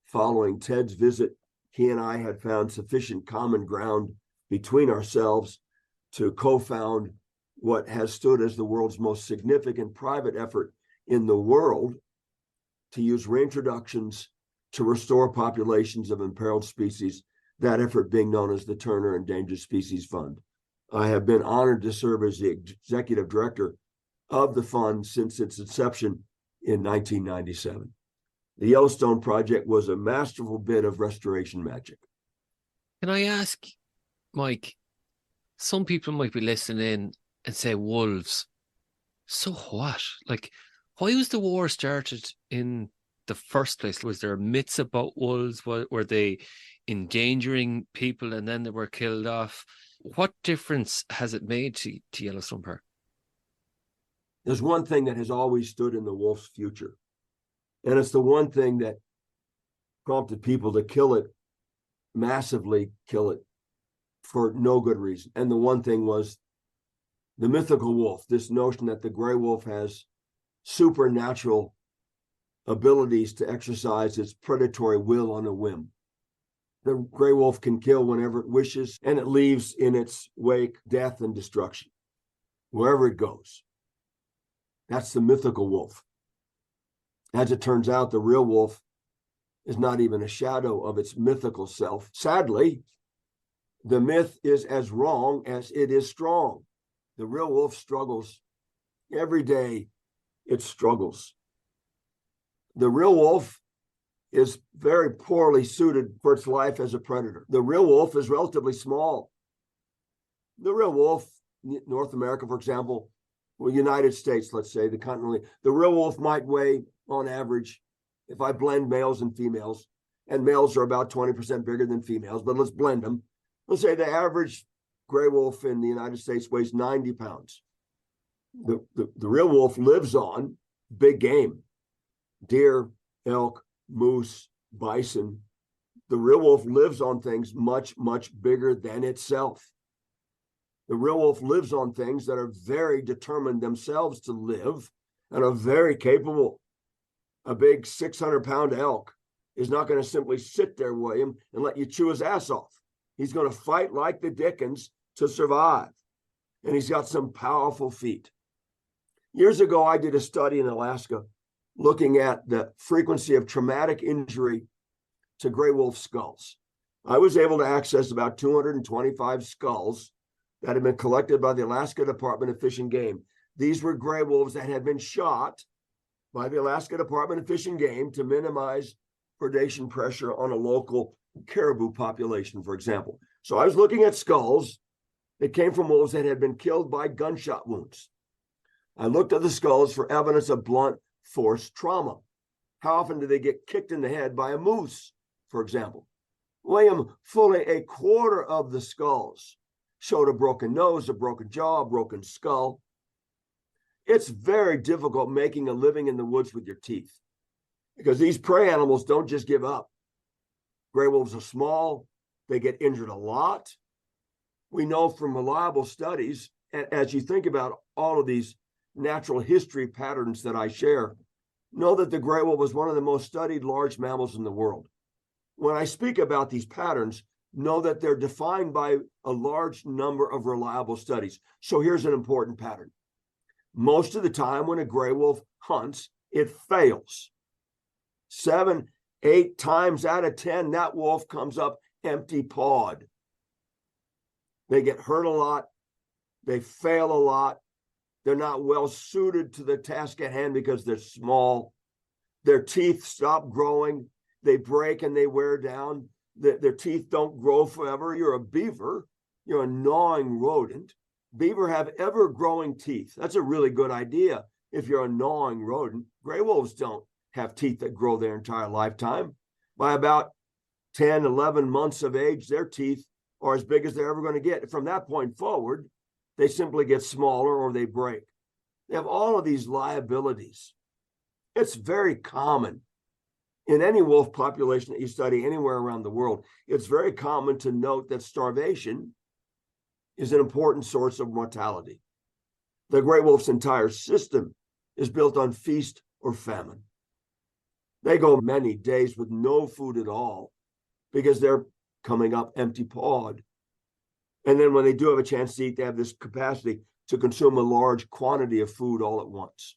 following Ted's visit, he and I had found sufficient common ground between ourselves to co-found what has stood as the world's most significant private effort in the world to use reintroductions to restore populations of imperiled species, that effort being known as the Turner Endangered Species Fund. I have been honored to serve as the executive director of the fund since its inception in 1997. The Yellowstone Project was a masterful bit of restoration magic. Can I ask, Mike, some people might be listening and say wolves. So what? Like, why was the war started in the first place? Was there myths about wolves? Were they endangering people and then they were killed off? What difference has it made to Yellowstone Park? There's one thing that has always stood in the wolf's future, and it's the one thing that prompted people to kill it, massively kill it, for no good reason. And the one thing was the mythical wolf, this notion that the gray wolf has supernatural abilities to exercise its predatory will on a whim. The gray wolf can kill whenever it wishes, and it leaves in its wake death and destruction, wherever it goes. That's the mythical wolf. As it turns out, the real wolf is not even a shadow of its mythical self. Sadly, the myth is as wrong as it is strong. The real wolf struggles. Every day, it struggles. The real wolf is very poorly suited for its life as a predator. The real wolf is relatively small. The real wolf, North America, for example, well, United States, let's say, the continent, the real wolf might weigh, on average, if I blend males and females, and males are about 20% bigger than females, but let's blend them. Let's say the average gray wolf in the United States weighs 90 pounds. The real wolf lives on big game, deer, elk, moose, bison. The real wolf lives on things much, much bigger than itself. The real wolf lives on things that are very determined themselves to live and are very capable. A big 600-pound elk is not going to simply sit there, William, and let you chew his ass off. He's going to fight like the Dickens to survive. And he's got some powerful feet. Years ago, I did a study in Alaska looking at the frequency of traumatic injury to gray wolf skulls. I was able to access about 225 skulls that had been collected by the Alaska Department of Fish and Game. These were gray wolves that had been shot by the Alaska Department of Fish and Game to minimize predation pressure on a local caribou population, for example. So I was looking at skulls that came from wolves that had been killed by gunshot wounds. I looked at the skulls for evidence of blunt force trauma. How often do they get kicked in the head by a moose, for example? William, fully a quarter of the skulls showed a broken nose, a broken jaw, a broken skull. It's very difficult making a living in the woods with your teeth because these prey animals don't just give up. Gray wolves are small. They get injured a lot. We know from reliable studies, as you think about all of these natural history patterns that I share, know that the gray wolf is one of the most studied large mammals in the world. When I speak about these patterns, know that they're defined by a large number of reliable studies. So here's an important pattern. Most of the time when a gray wolf hunts, it fails. 7, 8 times out of 10, that wolf comes up empty-pawed. They get hurt a lot. They fail a lot. They're not well suited to the task at hand because they're small. Their teeth stop growing. They break and they wear down. Their teeth don't grow forever. You're a beaver. You're a gnawing rodent. Beaver have ever-growing teeth. That's a really good idea if you're a gnawing rodent. Gray wolves don't have teeth that grow their entire lifetime. By about 10, 11 months of age, their teeth are as big as they're ever going to get. From that point forward, they simply get smaller or they break. They have all of these liabilities. It's very common in any wolf population that you study anywhere around the world. It's very common to note that starvation is an important source of mortality. The gray wolf's entire system is built on feast or famine. They go many days with no food at all because they're coming up empty-pawed. And then when they do have a chance to eat, they have this capacity to consume a large quantity of food all at once.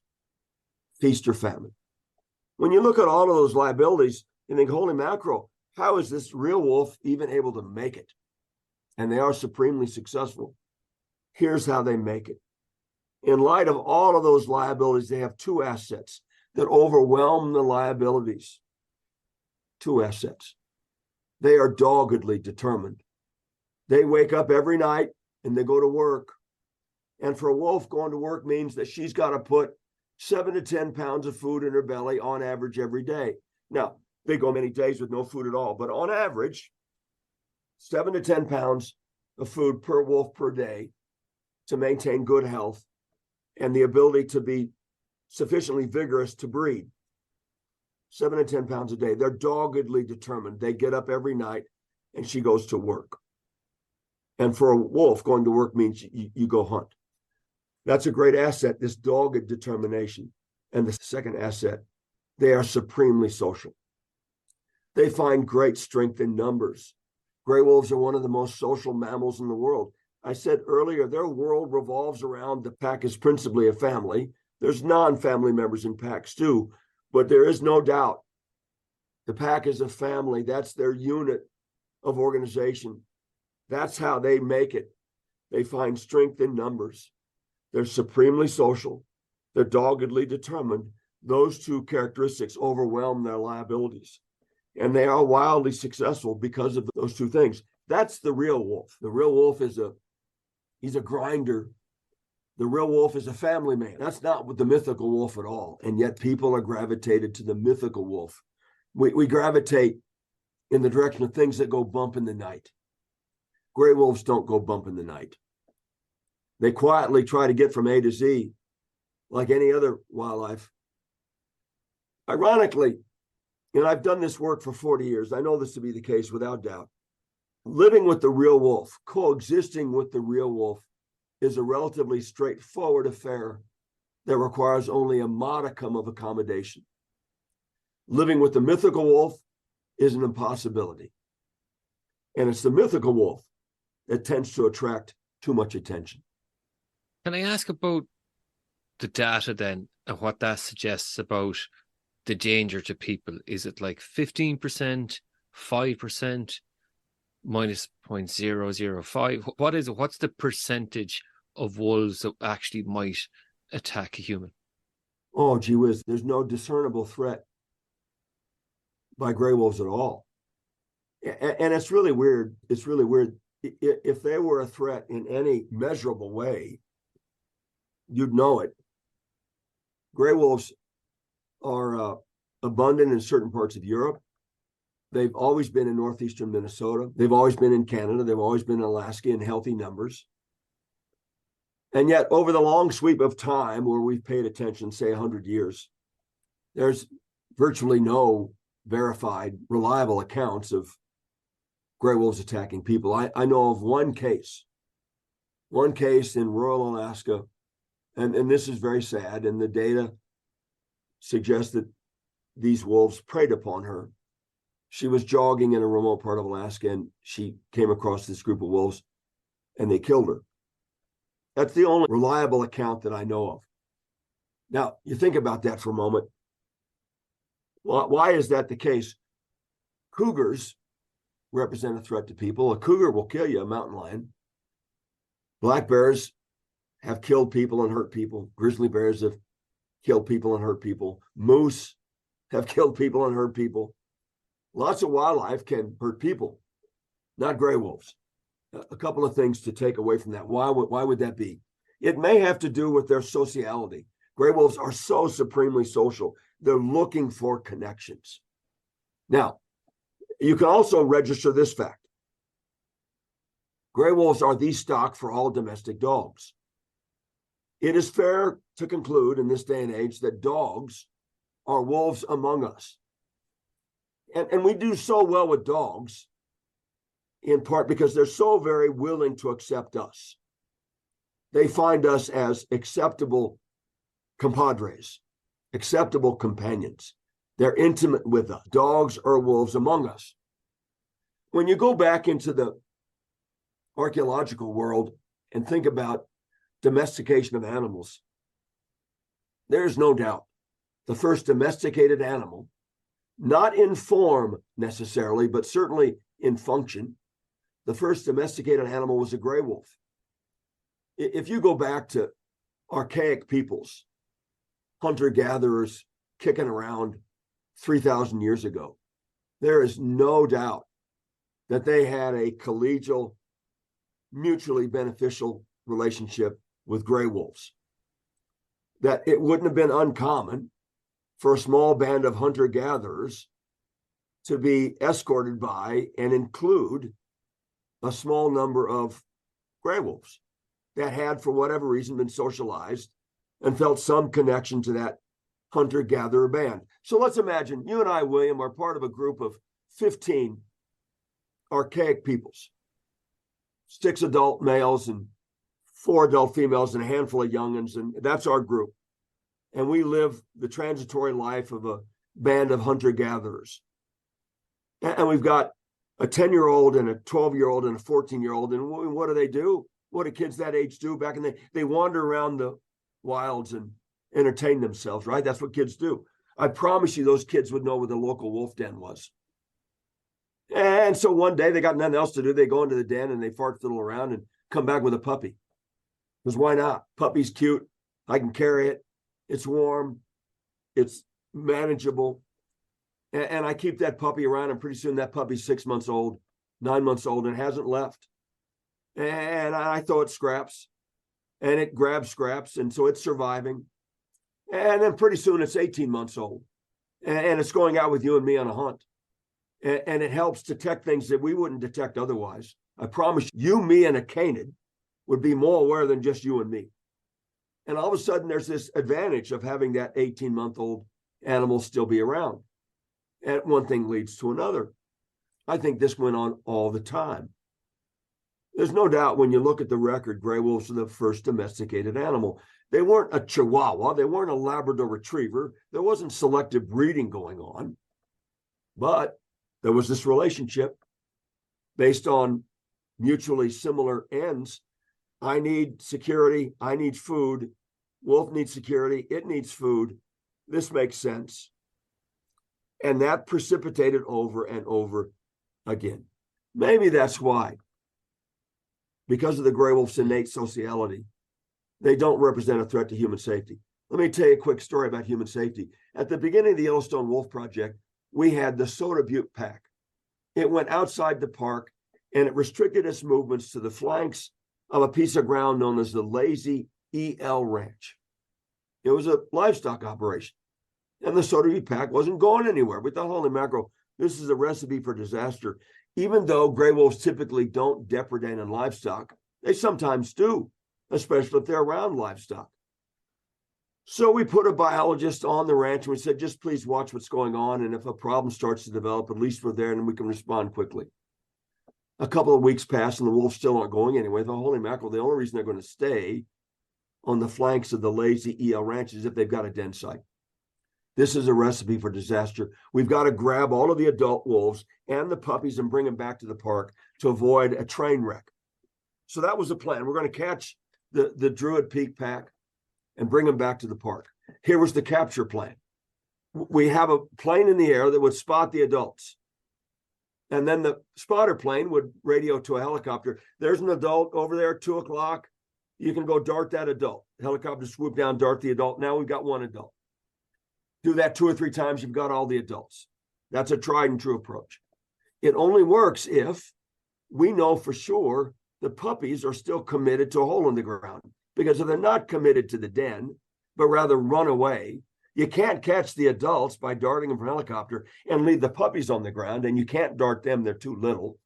Feast or famine. When you look at all of those liabilities, you think, holy mackerel, how is this real wolf even able to make it? And they are supremely successful. Here's how they make it. In light of all of those liabilities, they have 2 assets that overwhelm the liabilities. 2 assets. They are doggedly determined. They wake up every night and they go to work. And for a wolf, going to work means that she's got to put 7 to 10 pounds of food in her belly on average every day. Now, they go many days with no food at all, but on average, 7 to 10 pounds of food per wolf per day to maintain good health and the ability to be sufficiently vigorous to breed. 7 to 10 pounds a day. They're doggedly determined. They get up every night and she goes to work. And for a wolf, going to work means you go hunt. That's a great asset, this dogged determination. And the second asset, they are supremely social. They find great strength in numbers. Gray wolves are one of the most social mammals in the world. I said earlier, their world revolves around the pack is principally a family. There's non-family members in packs too, but there is no doubt the pack is a family. That's their unit of organization. That's how they make it. They find strength in numbers. They're supremely social. They're doggedly determined. Those 2 characteristics overwhelm their liabilities. And they are wildly successful because of those 2 things. That's the real wolf. The real wolf he's a grinder. The real wolf is a family man. That's not the mythical wolf at all. And yet people are gravitated to the mythical wolf. We gravitate in the direction of things that go bump in the night. Gray wolves don't go bump in the night. They quietly try to get from A to Z like any other wildlife. Ironically, and I've done this work for 40 years. I know this to be the case without doubt. Living with the real wolf, coexisting with the real wolf is a relatively straightforward affair that requires only a modicum of accommodation. Living with the mythical wolf is an impossibility. And it's the mythical wolf that tends to attract too much attention. Can I ask about the data then and what that suggests about the danger to people? Is it like 15%, 5%, minus 0.005? What is it? What's the percentage of wolves that actually might attack a human? Oh, gee whiz, there's no discernible threat by gray wolves at all. And it's really weird. It's really weird. If they were a threat in any measurable way, you'd know it. Gray wolves are abundant in certain parts of Europe. They've always been in northeastern Minnesota. They've always been in Canada. They've always been in Alaska in healthy numbers. And yet, over the long sweep of time where we've paid attention, say 100 years, there's virtually no verified, reliable accounts of gray wolves attacking people. I know of one case in rural Alaska And this is very sad. And the data suggests that these wolves preyed upon her. She was jogging in a remote part of Alaska, and she came across this group of wolves, and they killed her. That's the only reliable account that I know of. Now, you think about that for a moment. Why is that the case? Cougars represent a threat to people. A cougar will kill you, a mountain lion. Black bears have killed people and hurt people. Grizzly bears have killed people and hurt people. Moose have killed people and hurt people. Lots of wildlife can hurt people, not gray wolves. A couple of things to take away from that. Why would that be? It may have to do with their sociality. Gray wolves are so supremely social. They're looking for connections. Now, you can also register this fact. Gray wolves are the stock for all domestic dogs. It is fair to conclude in this day and age that dogs are wolves among us. And we do so well with dogs, in part because they're so very willing to accept us. They find us as acceptable compadres, acceptable companions. They're intimate with us. Dogs are wolves among us. When you go back into the archaeological world and think about domestication of animals, there's no doubt the first domesticated animal, not in form necessarily, but certainly in function, the first domesticated animal was a gray wolf. If you go back to archaic peoples, hunter-gatherers kicking around 3,000 years ago, there is no doubt that they had a collegial, mutually beneficial relationship with gray wolves. That it wouldn't have been uncommon for a small band of hunter-gatherers to be escorted by and include a small number of gray wolves that had, for whatever reason, been socialized and felt some connection to that hunter-gatherer band. So let's imagine you and I, William, are part of a group of 15 archaic peoples, 6 adult males and 4 adult females and a handful of young'uns, and that's our group. And we live the transitory life of a band of hunter-gatherers. And we've got a 10-year-old and a 12-year-old and a 14-year-old. And what do? What do kids that age do back in the day? They wander around the wilds and entertain themselves, right? That's what kids do. I promise you those kids would know where the local wolf den was. And so one day they got nothing else to do. They go into the den and they fart fiddle around and come back with a puppy. Because why not? Puppy's cute. I can carry it. It's warm. It's manageable. And I keep that puppy around, and pretty soon that puppy's 6 months old, 9 months old, and hasn't left. And I throw it scraps, and it grabs scraps, and so it's surviving. And then pretty soon it's 18 months old, and it's going out with you and me on a hunt. And it helps detect things that we wouldn't detect otherwise. I promise you, me and a canid would be more aware than just you and me. And all of a sudden there's this advantage of having that 18-month-old animal still be around. And one thing leads to another. I think this went on all the time. There's no doubt when you look at the record, gray wolves are the first domesticated animal. They weren't a Chihuahua. They weren't a Labrador retriever. There wasn't selective breeding going on. But there was this relationship based on mutually similar ends. I need security. I need food. Wolf needs security. It needs food. This makes sense. And that precipitated over and over again. Maybe that's why, because of the gray wolf's innate sociality, they don't represent a threat to human safety. Let me tell you a quick story about human safety. At the beginning of the Yellowstone Wolf Project, we had the Soda Butte Pack. It went outside the park, and it restricted its movements to the flanks of a piece of ground known as the Lazy EL Ranch. It was a livestock operation. And the Soda Butte Pack wasn't going anywhere. We thought, holy mackerel, this is a recipe for disaster. Even though gray wolves typically don't depredate on livestock, they sometimes do, especially if they're around livestock. So we put a biologist on the ranch and we said, just please watch what's going on. And if a problem starts to develop, at least we're there and we can respond quickly. A couple of weeks pass and the wolves still aren't going anywhere. I thought, holy mackerel, the only reason they're going to stay on the flanks of the lazy EL ranches if they've got a den site. This is a recipe for disaster. We've got to grab all of the adult wolves and the puppies and bring them back to the park to avoid a train wreck. So that was the plan. We're going to catch the Druid Peak pack and bring them back to the park. Here was the capture plan. We have a plane in the air that would spot the adults. And then the spotter plane would radio to a helicopter. There's an adult over there at 2 o'clock. You can go dart that adult. Helicopter swoop down, dart the adult. Now we've got one adult. Do that 2 or 3 times, you've got all the adults. That's a tried and true approach. It only works if we know for sure the puppies are still committed to a hole in the ground. Because if they're not committed to the den, but rather run away, you can't catch the adults by darting them from a helicopter and leave the puppies on the ground, and you can't dart them, they're too little.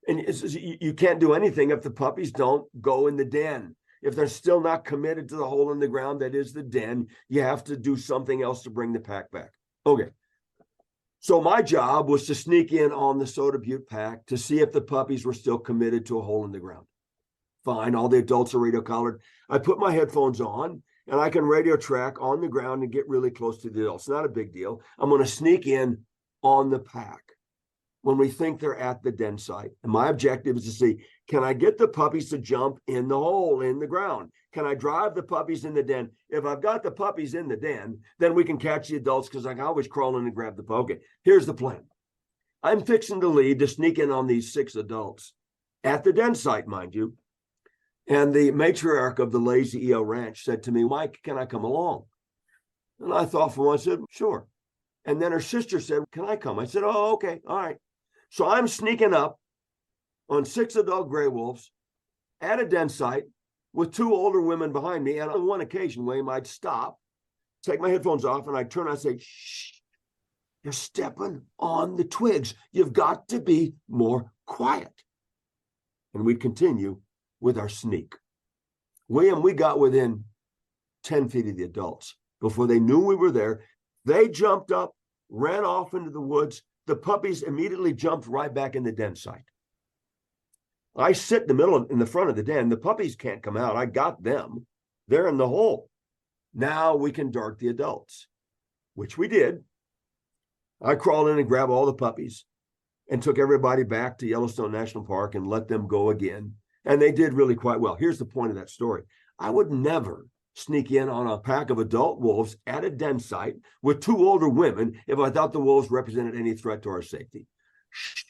And you can't do anything if the puppies don't go in the den. If they're still not committed to the hole in the ground that is the den, you have to do something else to bring the pack back. Okay. So my job was to sneak in on the Soda Butte pack to see if the puppies were still committed to a hole in the ground. Fine, all the adults are radio collared. I put my headphones on, and I can radio track on the ground and get really close to the adults. Not a big deal. I'm going to sneak in on the pack when we think they're at the den site. And my objective is to see, can I get the puppies to jump in the hole in the ground? Can I drive the puppies in the den? If I've got the puppies in the den, then we can catch the adults because I can always crawl in and grab the puppy. Okay, here's the plan. I'm fixing to leave to sneak in on these 6 adults at the den site, mind you. And the matriarch of the Lazy EO Ranch said to me, Mike, can I come along? And I thought for once, I said, sure. And then her sister said, can I come? I said, oh, okay, all right. So I'm sneaking up on 6 adult gray wolves at a den site with 2 older women behind me. And on one occasion, William, I'd stop, take my headphones off, and I'd turn and I'd say, shh, you're stepping on the twigs. You've got to be more quiet. And we'd continue with our sneak. William, we got within 10 feet of the adults before they knew we were there. They jumped up, ran off into the woods. The puppies immediately jumped right back in the den site. I sit in the front of the den. The puppies can't come out. I got them. They're in the hole. Now we can dart the adults, which we did. I crawled in and grabbed all the puppies and took everybody back to Yellowstone National Park and let them go again. And they did really quite well. Here's the point of that story. I would never sneak in on a pack of adult wolves at a den site with 2 older women if I thought the wolves represented any threat to our safety. Shh,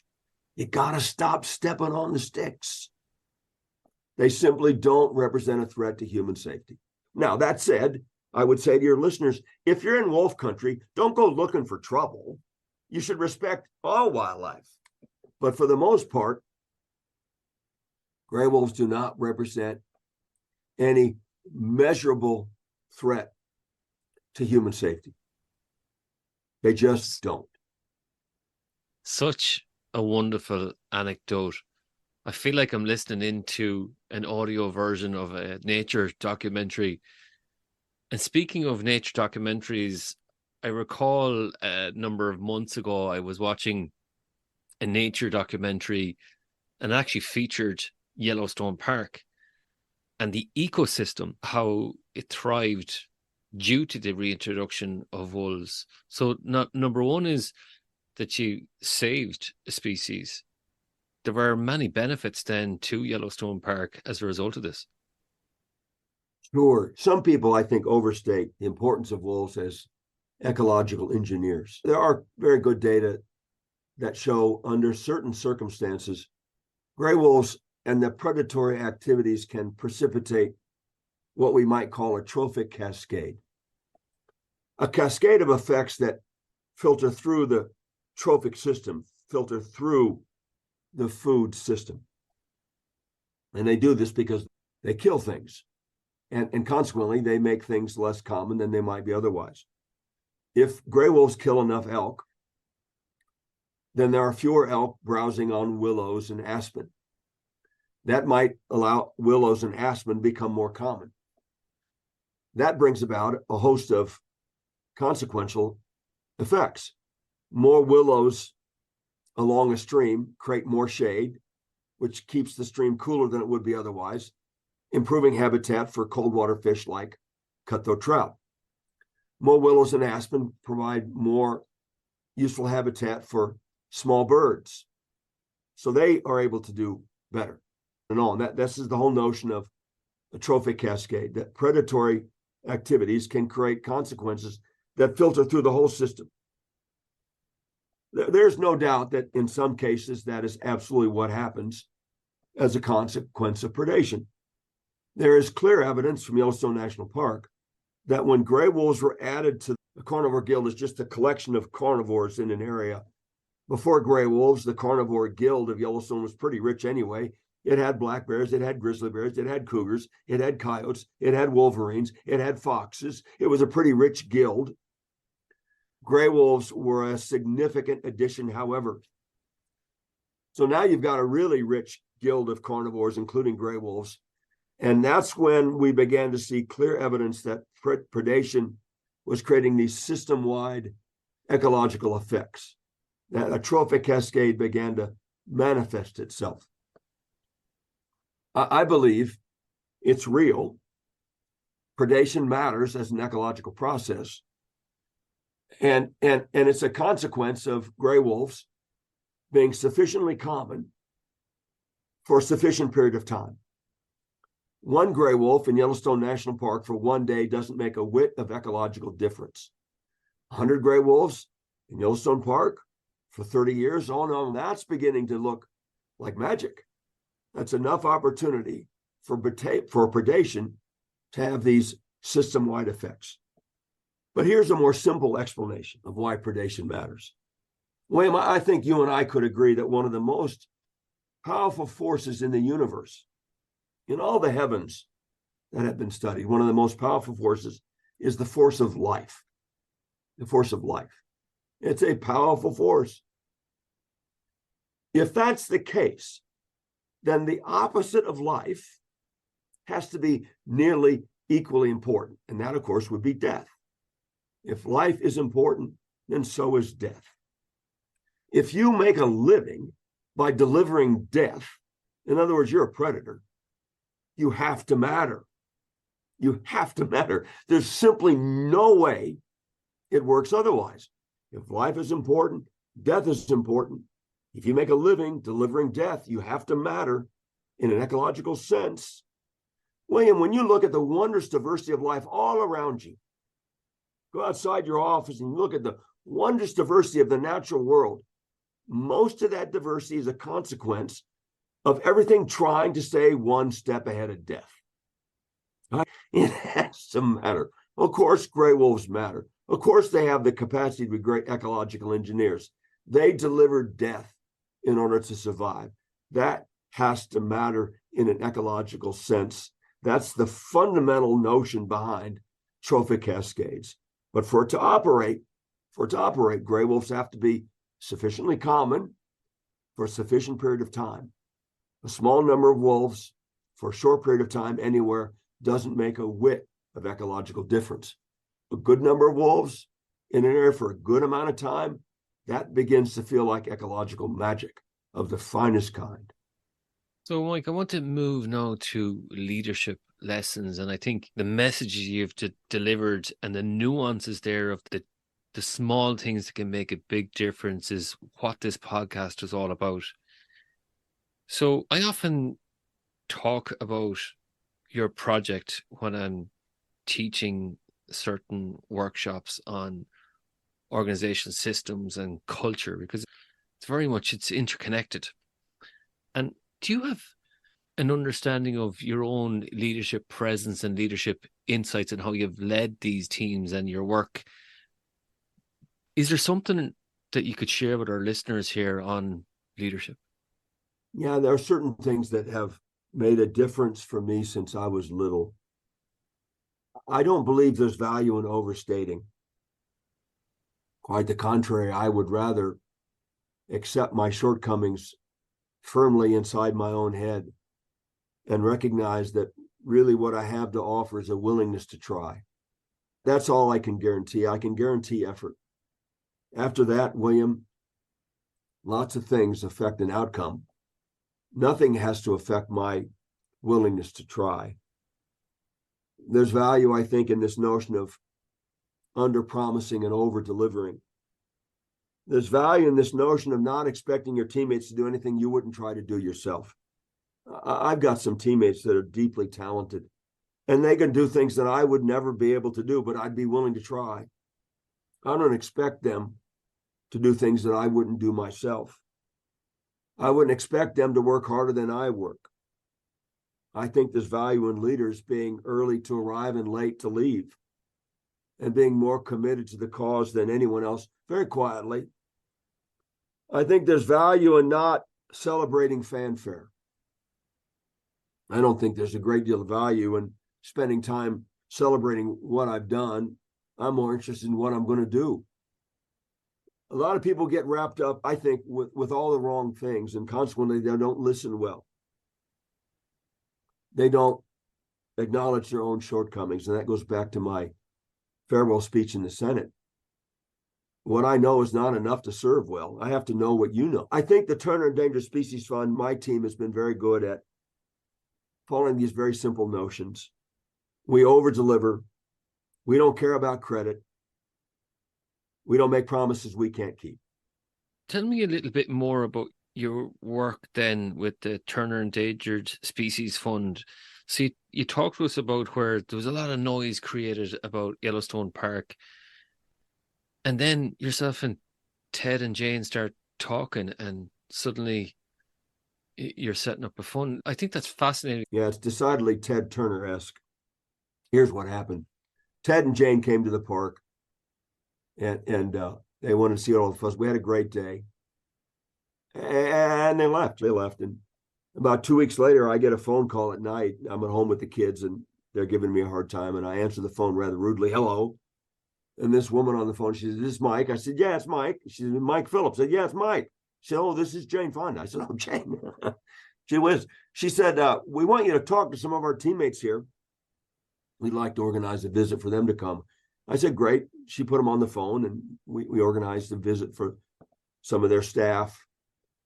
you gotta stop stepping on the sticks. They simply don't represent a threat to human safety. Now, that said, I would say to your listeners, if you're in wolf country, don't go looking for trouble. You should respect all wildlife. But for the most part, gray wolves do not represent any measurable threat to human safety. They just don't. Such a wonderful anecdote. I feel like I'm listening into an audio version of a nature documentary. And speaking of nature documentaries, I recall a number of months ago, I was watching a nature documentary and actually featured Yellowstone Park and the ecosystem, how it thrived due to the reintroduction of wolves. So number one is that you saved a species. There were many benefits then to Yellowstone Park as a result of this. Sure. Some people, I think, overstate the importance of wolves as ecological engineers. There are very good data that show under certain circumstances, gray wolves and their predatory activities can precipitate what we might call a trophic cascade. A cascade of effects that filter through the trophic system, filter through the food system. And they do this because they kill things. And consequently, they make things less common than they might be otherwise. If gray wolves kill enough elk, then there are fewer elk browsing on willows and aspen. That might allow willows and aspen become more common. That brings about a host of consequential effects. More willows along a stream create more shade, which keeps the stream cooler than it would be otherwise. improving habitat for cold water fish like cutthroat trout. More willows and aspen provide more useful habitat for small birds. So they are able to do better. And this is the whole notion of a trophic cascade, that predatory activities can create consequences that filter through the whole system. There's no doubt that in some cases that is absolutely what happens as a consequence of predation. There is clear evidence from Yellowstone National Park that when gray wolves were added to the carnivore guild as just a collection of carnivores in an area, before gray wolves, the carnivore guild of Yellowstone was pretty rich anyway. It had black bears, it had grizzly bears, it had cougars, it had coyotes, it had wolverines, it had foxes. It was a pretty rich guild. Gray wolves were a significant addition, however. So now you've got a really rich guild of carnivores, including gray wolves. And that's when we began to see clear evidence that predation was creating these system-wide ecological effects. That a trophic cascade began to manifest itself. I believe it's real. Predation matters as an ecological process. And it's a consequence of gray wolves being sufficiently common for a sufficient period of time. One gray wolf in Yellowstone National Park for one day doesn't make a whit of ecological difference. 100 gray wolves in Yellowstone Park for 30 years, oh no, that's beginning to look like magic. That's enough opportunity for predation to have these system-wide effects. But here's a more simple explanation of why predation matters. William, I think you and I could agree that one of the most powerful forces in the universe, in all the heavens that have been studied, one of the most powerful forces is the force of life. The force of life. It's a powerful force. If that's the case, then the opposite of life has to be nearly equally important. And that, of course, would be death. If life is important, then so is death. If you make a living by delivering death, in other words, you're a predator, you have to matter. You have to matter. There's simply no way it works otherwise. If life is important, death is important. If you make a living delivering death, you have to matter in an ecological sense. William, when you look at the wondrous diversity of life all around you, go outside your office and look at the wondrous diversity of the natural world, most of that diversity is a consequence of everything trying to stay one step ahead of death. Right? It has to matter. Of course, gray wolves matter. Of course, they have the capacity to be great ecological engineers. They deliver death in order to survive. That has to matter in an ecological sense. That's the fundamental notion behind trophic cascades. But for it to operate, gray wolves have to be sufficiently common for a sufficient period of time. A small number of wolves for a short period of time anywhere doesn't make a whit of ecological difference. A good number of wolves in an area for a good amount of time, that begins to feel like ecological magic of the finest kind. So, Mike, I want to move now to leadership lessons. And I think the messages you've delivered and the nuances there of the small things that can make a big difference is what this podcast is all about. So I often talk about your project when I'm teaching certain workshops on organization systems and culture, because it's interconnected. And do you have an understanding of your own leadership presence and leadership insights and how you've led these teams and your work? Is there something that you could share with our listeners here on leadership? Yeah, there are certain things that have made a difference for me since I was little. I don't believe there's value in overstating. Quite the contrary, I would rather accept my shortcomings firmly inside my own head and recognize that really what I have to offer is a willingness to try. That's all I can guarantee. I can guarantee effort. After that, William, lots of things affect an outcome. Nothing has to affect my willingness to try. There's value, I think, in this notion of under-promising and over-delivering. There's value in this notion of not expecting your teammates to do anything you wouldn't try to do yourself. I've got some teammates that are deeply talented, and they can do things that I would never be able to do, but I'd be willing to try. I don't expect them to do things that I wouldn't do myself. I wouldn't expect them to work harder than I work. I think there's value in leaders being early to arrive and late to leave, and being more committed to the cause than anyone else, very quietly. I think there's value in not celebrating fanfare. I don't think there's a great deal of value in spending time celebrating what I've done. I'm more interested in what I'm going to do. A lot of people get wrapped up, I think, with all the wrong things, and consequently, they don't listen well. They don't acknowledge their own shortcomings, and that goes back to my farewell speech in the Senate. What I know is not enough to serve well. I have to know what you know. I think the Turner Endangered Species Fund, my team, has been very good at following these very simple notions. We over-deliver. We don't care about credit. We don't make promises we can't keep. Tell me a little bit more about your work then with the Turner Endangered Species Fund. See, you talked to us about where there was a lot of noise created about Yellowstone Park, and then yourself and Ted and Jane start talking, and suddenly you're setting up a fund. I think that's fascinating. Yeah, it's decidedly Ted Turner-esque. Here's what happened. Ted and Jane came to the park, and they wanted to see all the fuss. We had a great day. And they left. And about 2 weeks later, I get a phone call at night. I'm at home with the kids, and they're giving me a hard time. And I answer the phone rather rudely. Hello. And this woman on the phone, she said, "This is Mike." I said, "Yeah, it's Mike." She said, "Mike Phillips." I said, "Yeah, it's Mike." She said, "Oh, this is Jane Fonda." I said, "Oh, Jane." She was. She said, "We want you to talk to some of our teammates here. We'd like to organize a visit for them to come." I said, "Great." She put them on the phone, and we organized a visit for some of their staff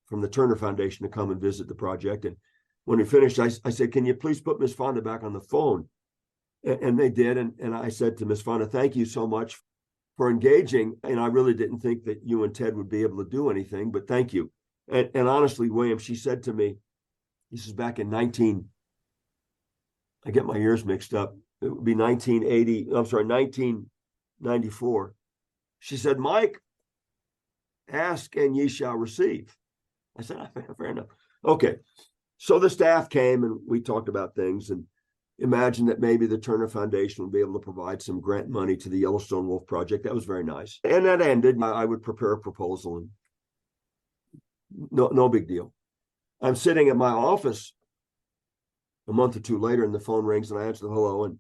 from the Turner Foundation to come and visit the project. And when we finished, I said, "Can you please put Miss Fonda back on the phone?" And they did. And I said to Miss Fonda, "Thank you so much for engaging. And I really didn't think that you and Ted would be able to do anything, but thank you." And honestly, William, she said to me, this is back in I get my years mixed up. It would be 1994. She said, "Mike, ask and ye shall receive." I said, "Fair enough." Okay. So the staff came and we talked about things and imagined that maybe the Turner Foundation would be able to provide some grant money to the Yellowstone Wolf Project. That was very nice. And that ended. I would prepare a proposal, and no big deal. I'm sitting at my office a month or two later, and the phone rings, and I answer the hello, and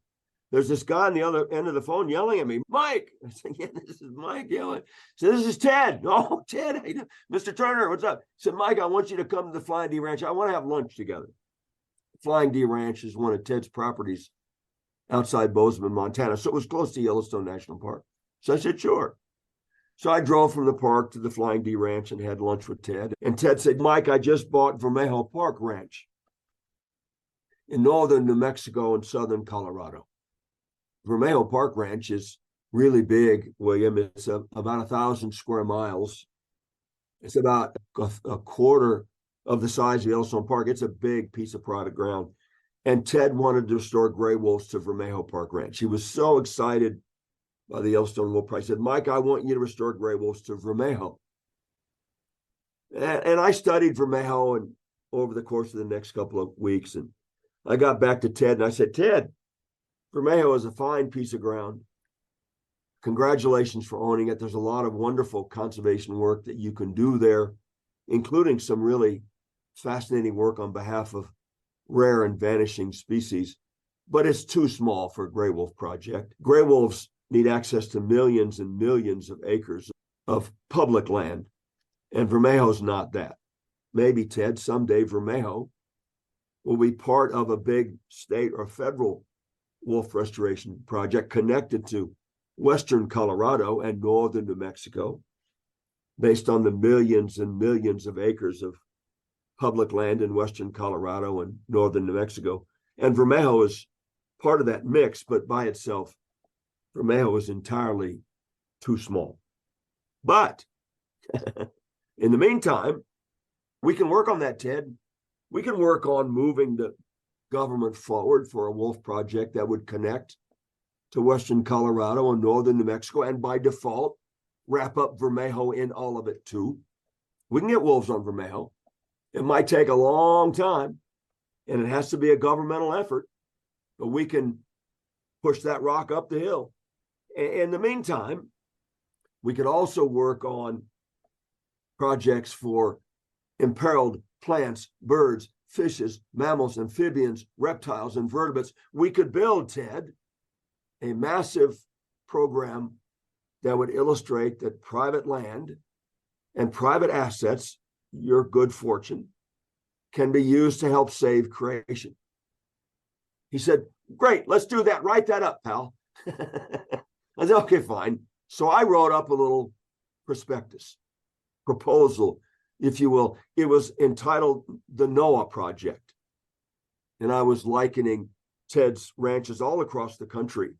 there's this guy on the other end of the phone yelling at me, "Mike!" I said, "Yeah, this is Mike yelling." So "This is Ted." "Oh, Ted, hey, Mr. Turner, what's up?" I said, "Mike, I want you to come to the Flying D Ranch. I want to have lunch together." Flying D Ranch is one of Ted's properties outside Bozeman, Montana. So it was close to Yellowstone National Park. So I said, "Sure." So I drove from the park to the Flying D Ranch and had lunch with Ted. And Ted said, "Mike, I just bought Vermejo Park Ranch in northern New Mexico and southern Colorado." Vermejo Park Ranch is really big, William. It's about 1,000 square miles. It's about a quarter of the size of Yellowstone Park. It's a big piece of private ground. And Ted wanted to restore gray wolves to Vermejo Park Ranch. He was so excited by the Yellowstone Wolf Project. He said, "Mike, I want you to restore gray wolves to Vermejo." And I studied Vermejo and over the course of the next couple of weeks. And I got back to Ted and I said, "Ted, Vermejo is a fine piece of ground. Congratulations for owning it. There's a lot of wonderful conservation work that you can do there, including some really fascinating work on behalf of rare and vanishing species. But it's too small for a gray wolf project. Gray wolves need access to millions and millions of acres of public land, and Vermejo's not that. Maybe, Ted, someday Vermejo will be part of a big state or federal wolf restoration project connected to western Colorado and northern New Mexico, based on the millions and millions of acres of public land in western Colorado and northern New Mexico. And Vermejo is part of that mix, but by itself, Vermejo is entirely too small. But in the meantime, we can work on that, Ted. We can work on moving the government forward for a wolf project that would connect to western Colorado and northern New Mexico, and by default, wrap up Vermejo in all of it too. We can get wolves on Vermejo. It might take a long time, and it has to be a governmental effort, but we can push that rock up the hill. In the meantime, we could also work on projects for imperiled plants, birds, fishes, mammals, amphibians, reptiles, and vertebrates. We could build, Ted, a massive program that would illustrate that private land and private assets, your good fortune, can be used to help save creation. He said, great, let's do that. Write that up, pal. I said, okay, fine. So I wrote up a little proposal, if you will. It was entitled The Noah Project. And I was likening Ted's ranches all across the country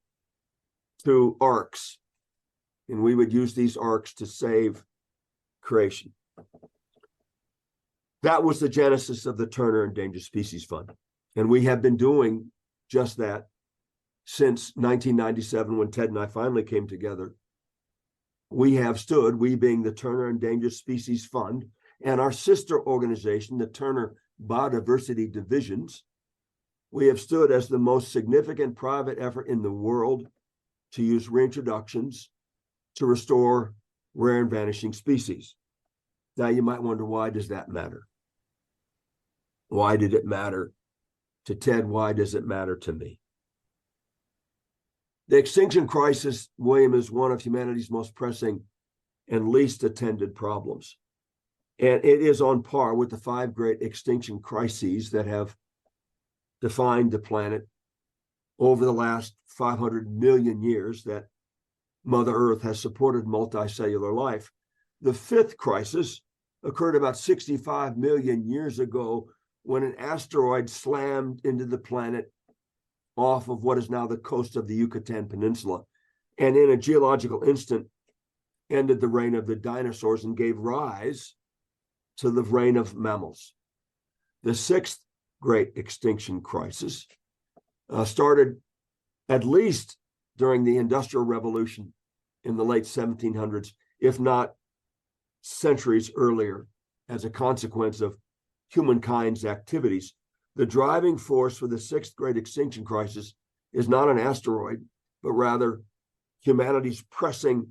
to arks. And we would use these arks to save creation. That was the genesis of the Turner Endangered Species Fund. And we have been doing just that since 1997, when Ted and I finally came together. We have stood, we being the Turner Endangered Species Fund, and our sister organization, the Turner Biodiversity Divisions, we have stood as the most significant private effort in the world to use reintroductions to restore rare and vanishing species. Now you might wonder, why does that matter? Why did it matter to Ted? Why does it matter to me? The extinction crisis, William, is one of humanity's most pressing and least attended problems. And it is on par with the 5 great extinction crises that have defined the planet over the last 500 million years that Mother Earth has supported multicellular life. The 5th crisis occurred about 65 million years ago, when an asteroid slammed into the planet off of what is now the coast of the Yucatan Peninsula, and in a geological instant ended the reign of the dinosaurs and gave rise to the reign of mammals. The 6th great extinction crisis started at least during the Industrial Revolution in the late 1700s, if not centuries earlier, as a consequence of humankind's activities. The driving force for the 6th great extinction crisis is not an asteroid, but rather humanity's pressing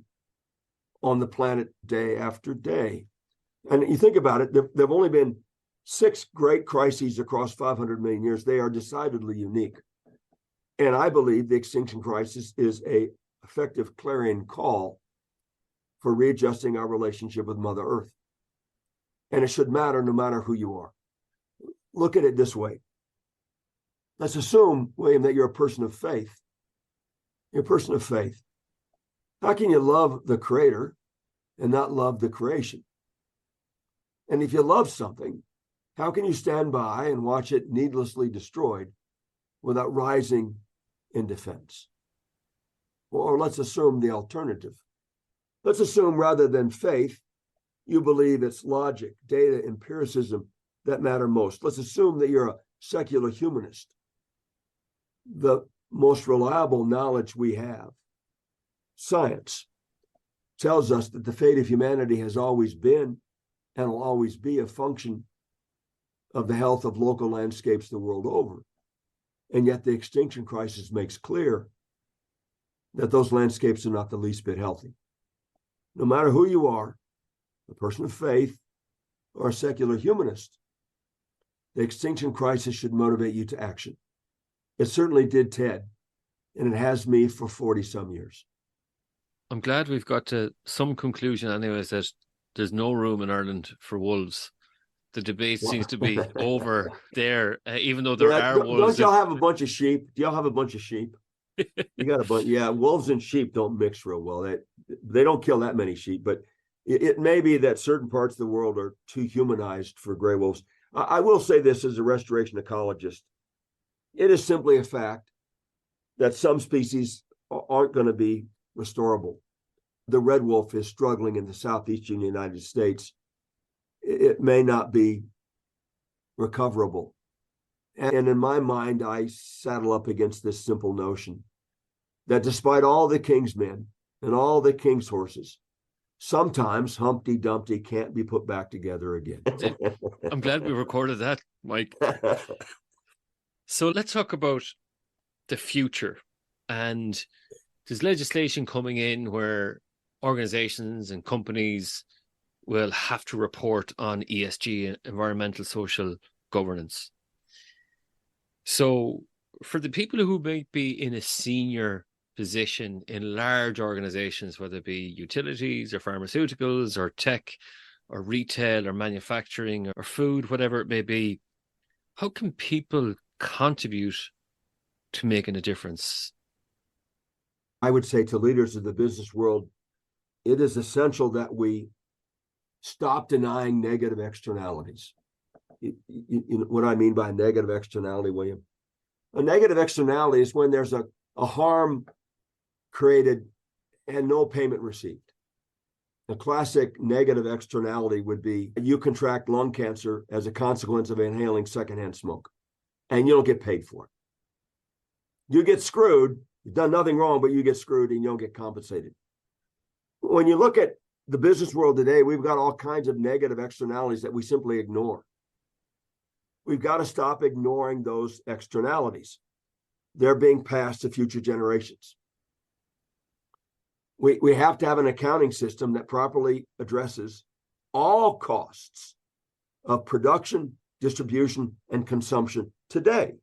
on the planet day after day. And you think about it, there have only been 6 great crises across 500 million years. They are decidedly unique. And I believe the extinction crisis is an effective clarion call for readjusting our relationship with Mother Earth. And it should matter no matter who you are. Look at it this way. Let's assume, William, that you're a person of faith. You're a person of faith. How can you love the Creator and not love the creation? And if you love something, how can you stand by and watch it needlessly destroyed without rising in defense? Or let's assume the alternative. Let's assume, rather than faith, you believe it's logic, data, empiricism that matter most. Let's assume that you're a secular humanist. The most reliable knowledge we have, science, tells us that the fate of humanity has always been and will always be a function of the health of local landscapes the world over. And yet the extinction crisis makes clear that those landscapes are not the least bit healthy. No matter who you are, a person of faith or a secular humanist, the extinction crisis should motivate you to action. It certainly did Ted, and it has me for 40-some years. I'm glad we've got to some conclusion anyways that there's no room in Ireland for wolves. The debate seems to be over there, even though there are wolves. Don't y'all have a bunch of sheep? Do y'all have a bunch of sheep? You got a bunch. Yeah, wolves and sheep don't mix real well. They don't kill that many sheep, but it may be that certain parts of the world are too humanized for gray wolves. I will say this as a restoration ecologist. It is simply a fact that some species aren't going to be restorable. The red wolf is struggling in the southeastern United States. It may not be recoverable. And in my mind, I saddle up against this simple notion that despite all the king's men and all the king's horses, sometimes Humpty Dumpty can't be put back together again. I'm glad we recorded that, Mike. So let's talk about the future. And there's legislation coming in where organizations and companies will have to report on ESG, environmental social governance. So for the people who might be in a senior position in large organizations, whether it be utilities or pharmaceuticals or tech or retail or manufacturing or food, whatever it may be, how can people contribute to making a difference? I would say to leaders of the business world, it is essential that we stop denying negative externalities. You know what I mean by negative externality, William? A negative externality is when there's a harm created and no payment received. A classic negative externality would be you contract lung cancer as a consequence of inhaling secondhand smoke, and you don't get paid for it. You get screwed. You've done nothing wrong, but you get screwed and you don't get compensated. When you look at the business world today, we've got all kinds of negative externalities that we simply ignore. We've got to stop ignoring those externalities. They're being passed to future generations. We have to have an accounting system that properly addresses all costs of production, distribution, and consumption today,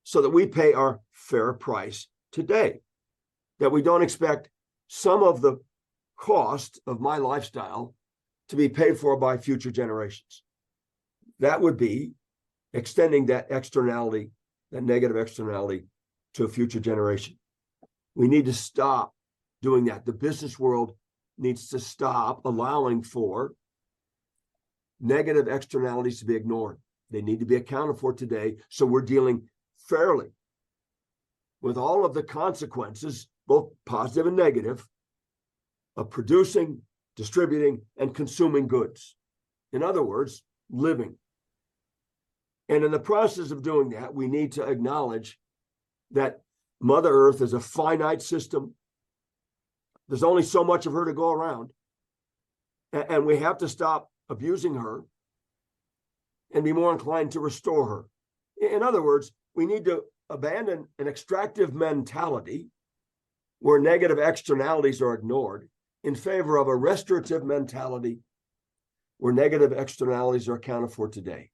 so that we pay our fair price today, that we don't expect some of the cost of my lifestyle to be paid for by future generations. That would be extending that externality, that negative externality, to a future generation. We need to stop doing that. The business world needs to stop allowing for negative externalities to be ignored. They need to be accounted for today, so we're dealing fairly with all of the consequences, both positive and negative, of producing, distributing, and consuming goods. In other words, living. And in the process of doing that, we need to acknowledge that Mother Earth is a finite system. There's only so much of her to go around. And we have to stop abusing her and be more inclined to restore her. In other words, we need to abandon an extractive mentality where negative externalities are ignored in favor of a restorative mentality where negative externalities are accounted for today.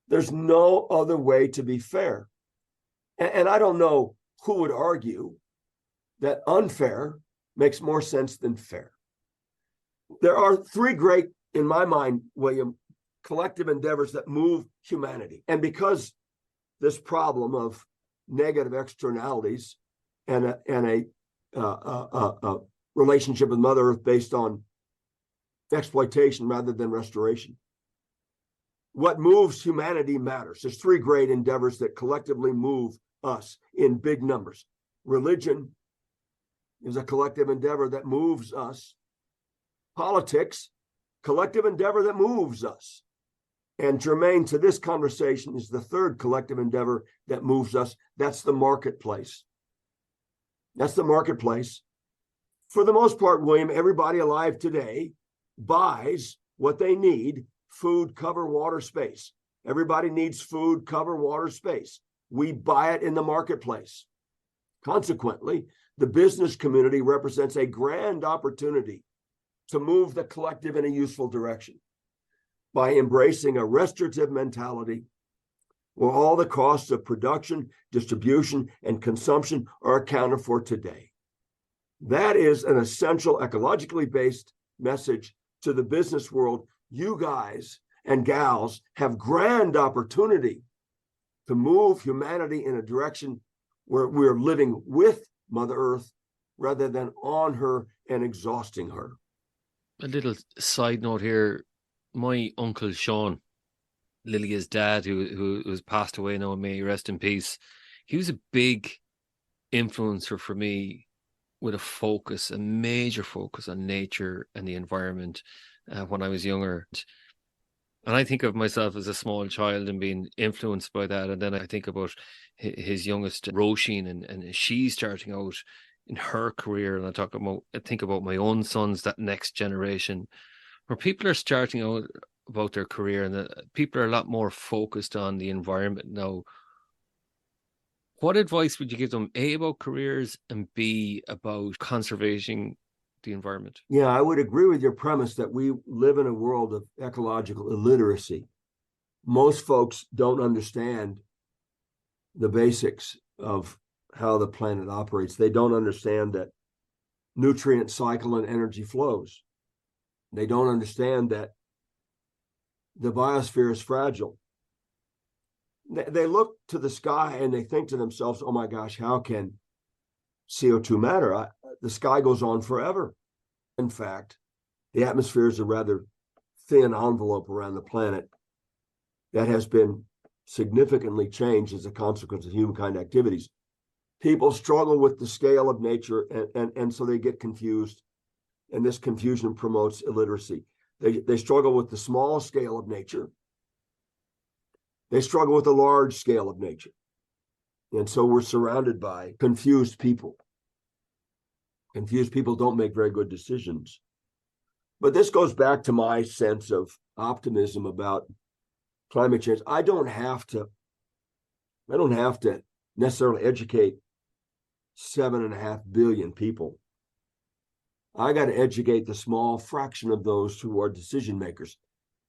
There's no other way to be fair. And I don't know who would argue that unfair makes more sense than fair. There are three great, in my mind, William, collective endeavors that move humanity. And because this problem of negative externalities and a relationship with Mother Earth based on exploitation rather than restoration, what moves humanity matters. There's three great endeavors that collectively move us in big numbers. Religion is a collective endeavor that moves us. Politics, collective endeavor that moves us. And germane to this conversation is the third collective endeavor that moves us. That's the marketplace. That's the marketplace. For the most part, William, everybody alive today buys what they need: food, cover, water, space. Everybody needs food, cover, water, space. We buy it in the marketplace. Consequently, the business community represents a grand opportunity to move the collective in a useful direction by embracing a restorative mentality where all the costs of production, distribution, and consumption are accounted for today. That is an essential ecologically based message to the business world. You guys and gals have grand opportunity to move humanity in a direction where we're living with Mother Earth rather than on her and exhausting her. A little side note here. My uncle Sean, Lilia's dad, who has passed away now, may he rest in peace, he was a big influencer for me with a major focus on nature and the environment when I was younger. And I think of myself as a small child and being influenced by that. And then I think about his youngest, Roisin, and she's starting out in her career. And I think about my own sons, that next generation, where people are starting out about their career, and people are a lot more focused on the environment now. What advice would you give them, A, about careers, and B, about conserving the environment? Yeah, I would agree with your premise that we live in a world of ecological illiteracy. Most folks don't understand the basics of how the planet operates. They don't understand that nutrient cycle and energy flows. They don't understand that the biosphere is fragile. They look to the sky and they think to themselves, oh my gosh, how can CO2 matter? The sky goes on forever. In fact, the atmosphere is a rather thin envelope around the planet that has been significantly changed as a consequence of humankind activities. People struggle with the scale of nature, and so they get confused, and this confusion promotes illiteracy. They struggle with the small scale of nature. They struggle with the large scale of nature. And so we're surrounded by confused people. Confused people don't make very good decisions. But this goes back to my sense of optimism about climate change. I don't have to necessarily educate 7.5 billion people. I got to educate the small fraction of those who are decision makers.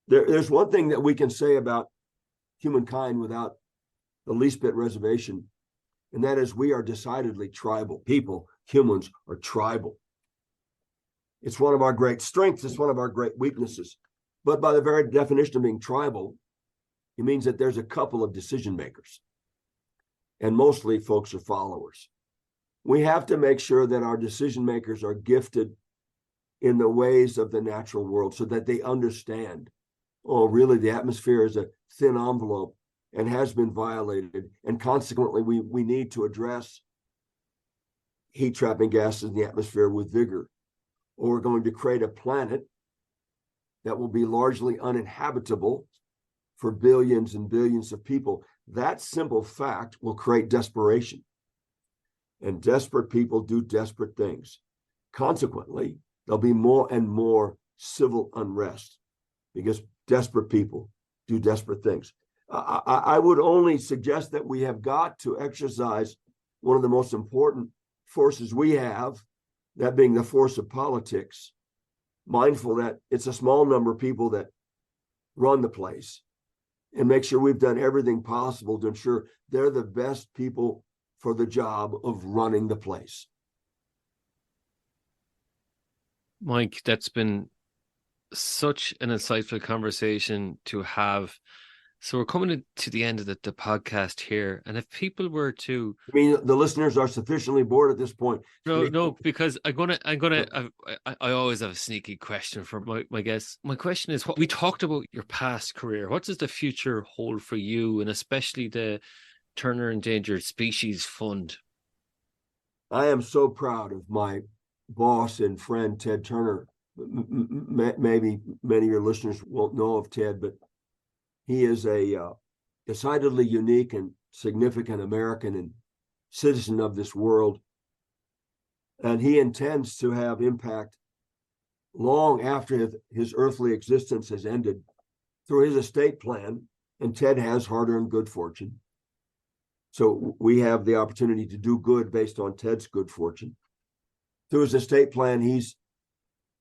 There's one thing that we can say about humankind without the least bit reservation, and that is we are decidedly tribal people. Humans are tribal. It's one of our great strengths. It's one of our great weaknesses. But by the very definition of being tribal, it means that there's a couple of decision makers, and mostly folks are followers. We have to make sure that our decision makers are gifted in the ways of the natural world so that they understand, oh, really, the atmosphere is a thin envelope and has been violated. And consequently, we need to address heat trapping gases in the atmosphere with vigor, or we're going to create a planet that will be largely uninhabitable for billions and billions of people. That simple fact will create desperation. And desperate people do desperate things. Consequently, there'll be more and more civil unrest because desperate people do desperate things. I would only suggest that we have got to exercise one of the most important forces we have, that being the force of politics, mindful that it's a small number of people that run the place, and make sure we've done everything possible to ensure they're the best people for the job of running the place. Mike, that's been such an insightful conversation to have. So we're coming to the end of the podcast here. And if people were to... I mean, the listeners are sufficiently bored at this point. No, because I always have a sneaky question for my guests. My question is, we talked about your past career. What does the future hold for you, and especially the Turner Endangered Species Fund? I am so proud of my boss and friend, Ted Turner. Maybe many of your listeners won't know of Ted, but he is a decidedly unique and significant American and citizen of this world. And he intends to have impact long after his earthly existence has ended through his estate plan. And Ted has hard-earned good fortune. So we have the opportunity to do good based on Ted's good fortune. Through his estate plan, he's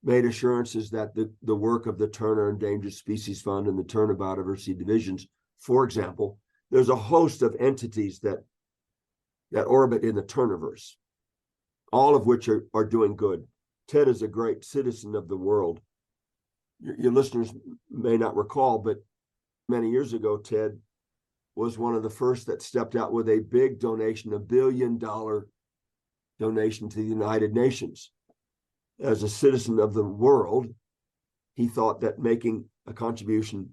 made assurances that the work of the Turner Endangered Species Fund and the Turner Biodiversity Divisions, for example, there's a host of entities that orbit in the Turnerverse, all of which are doing good. Ted is a great citizen of the world. Your listeners may not recall, but many years ago, Ted was one of the first that stepped out with a big donation, $1 billion donation to the United Nations. As a citizen of the world, he thought that making a contribution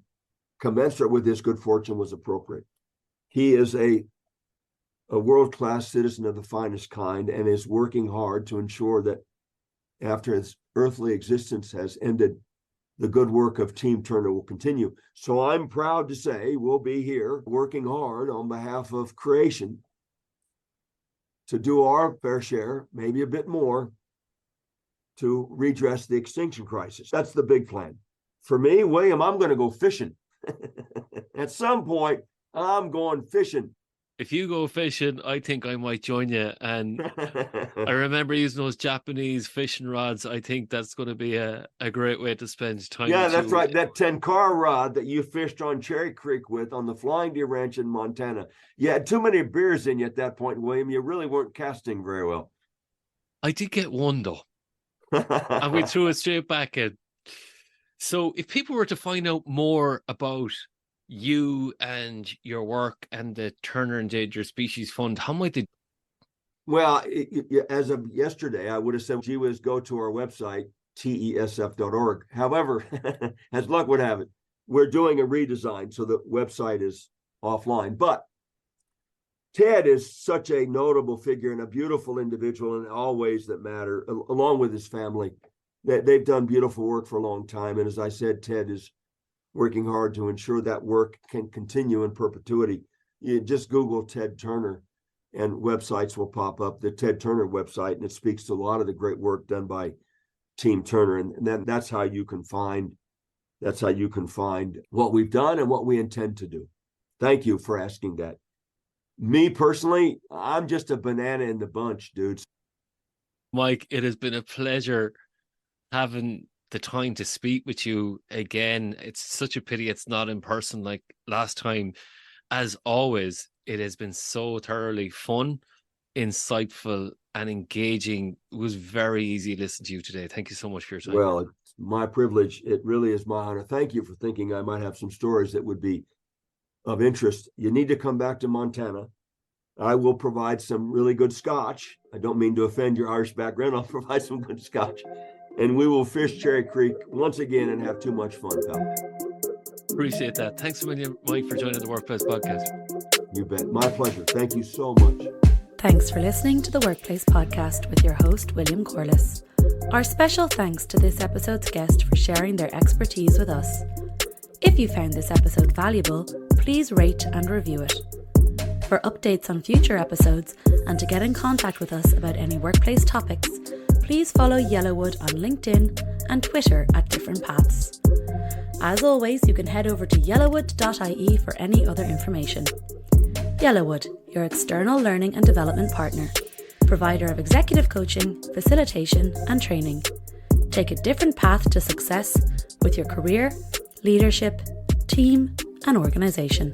commensurate with his good fortune was appropriate. He is a a world-class citizen of the finest kind and is working hard to ensure that after his earthly existence has ended, the good work of Team Turner will continue. So I'm proud to say we'll be here working hard on behalf of creation to do our fair share, maybe a bit more, to redress the extinction crisis. That's the big plan. For me, William, I'm going to go fishing. At some point, I'm going fishing. If you go fishing, I think I might join you. And I remember using those Japanese fishing rods. I think that's going to be a great way to spend time. Yeah, that's right. That 10-car rod that you fished on Cherry Creek with on the Flying Deer Ranch in Montana. You had too many beers in you at that point, William. You really weren't casting very well. I did get one, though. And we threw it straight back in. So if people were to find out more about you and your work and the Turner Endangered Species Fund, how might they? Well, as of yesterday, I would have said, gee whiz, go to our website, TESF.org. However, as luck would have it, we're doing a redesign, so the website is offline. But Ted is such a notable figure and a beautiful individual in all ways that matter, along with his family. They've done beautiful work for a long time. And as I said, Ted is working hard to ensure that work can continue in perpetuity. You just Google Ted Turner and websites will pop up, the Ted Turner website, and it speaks to a lot of the great work done by Team Turner. And then that's how you can find what we've done and what we intend to do. Thank you for asking that. Me personally, I'm just a banana in the bunch, dudes. Mike, it has been a pleasure having the time to speak with you again. It's such a pity it's not in person like last time. As always, it has been so thoroughly fun, insightful, and engaging. It was very easy to listen to you today. Thank you so much for your time. Well, it's my privilege. It really is my honor. Thank you for thinking I might have some stories that would be of interest. You need to come back to Montana. I will provide some really good scotch. I don't mean to offend your Irish background. I'll provide some good scotch. And we will fish Cherry Creek once again and have too much fun, pal. Appreciate that. Thanks a million, Mike, for joining the Workplace Podcast. You bet. My pleasure. Thank you so much. Thanks for listening to the Workplace Podcast with your host, William Corliss. Our special thanks to this episode's guest for sharing their expertise with us. If you found this episode valuable, please rate and review it. For updates on future episodes and to get in contact with us about any workplace topics, please follow Yellowwood on LinkedIn and Twitter at Different Paths. As always, you can head over to yellowwood.ie for any other information. Yellowwood, your external learning and development partner, provider of executive coaching, facilitation, and training. Take a different path to success with your career, leadership, team, and organisation.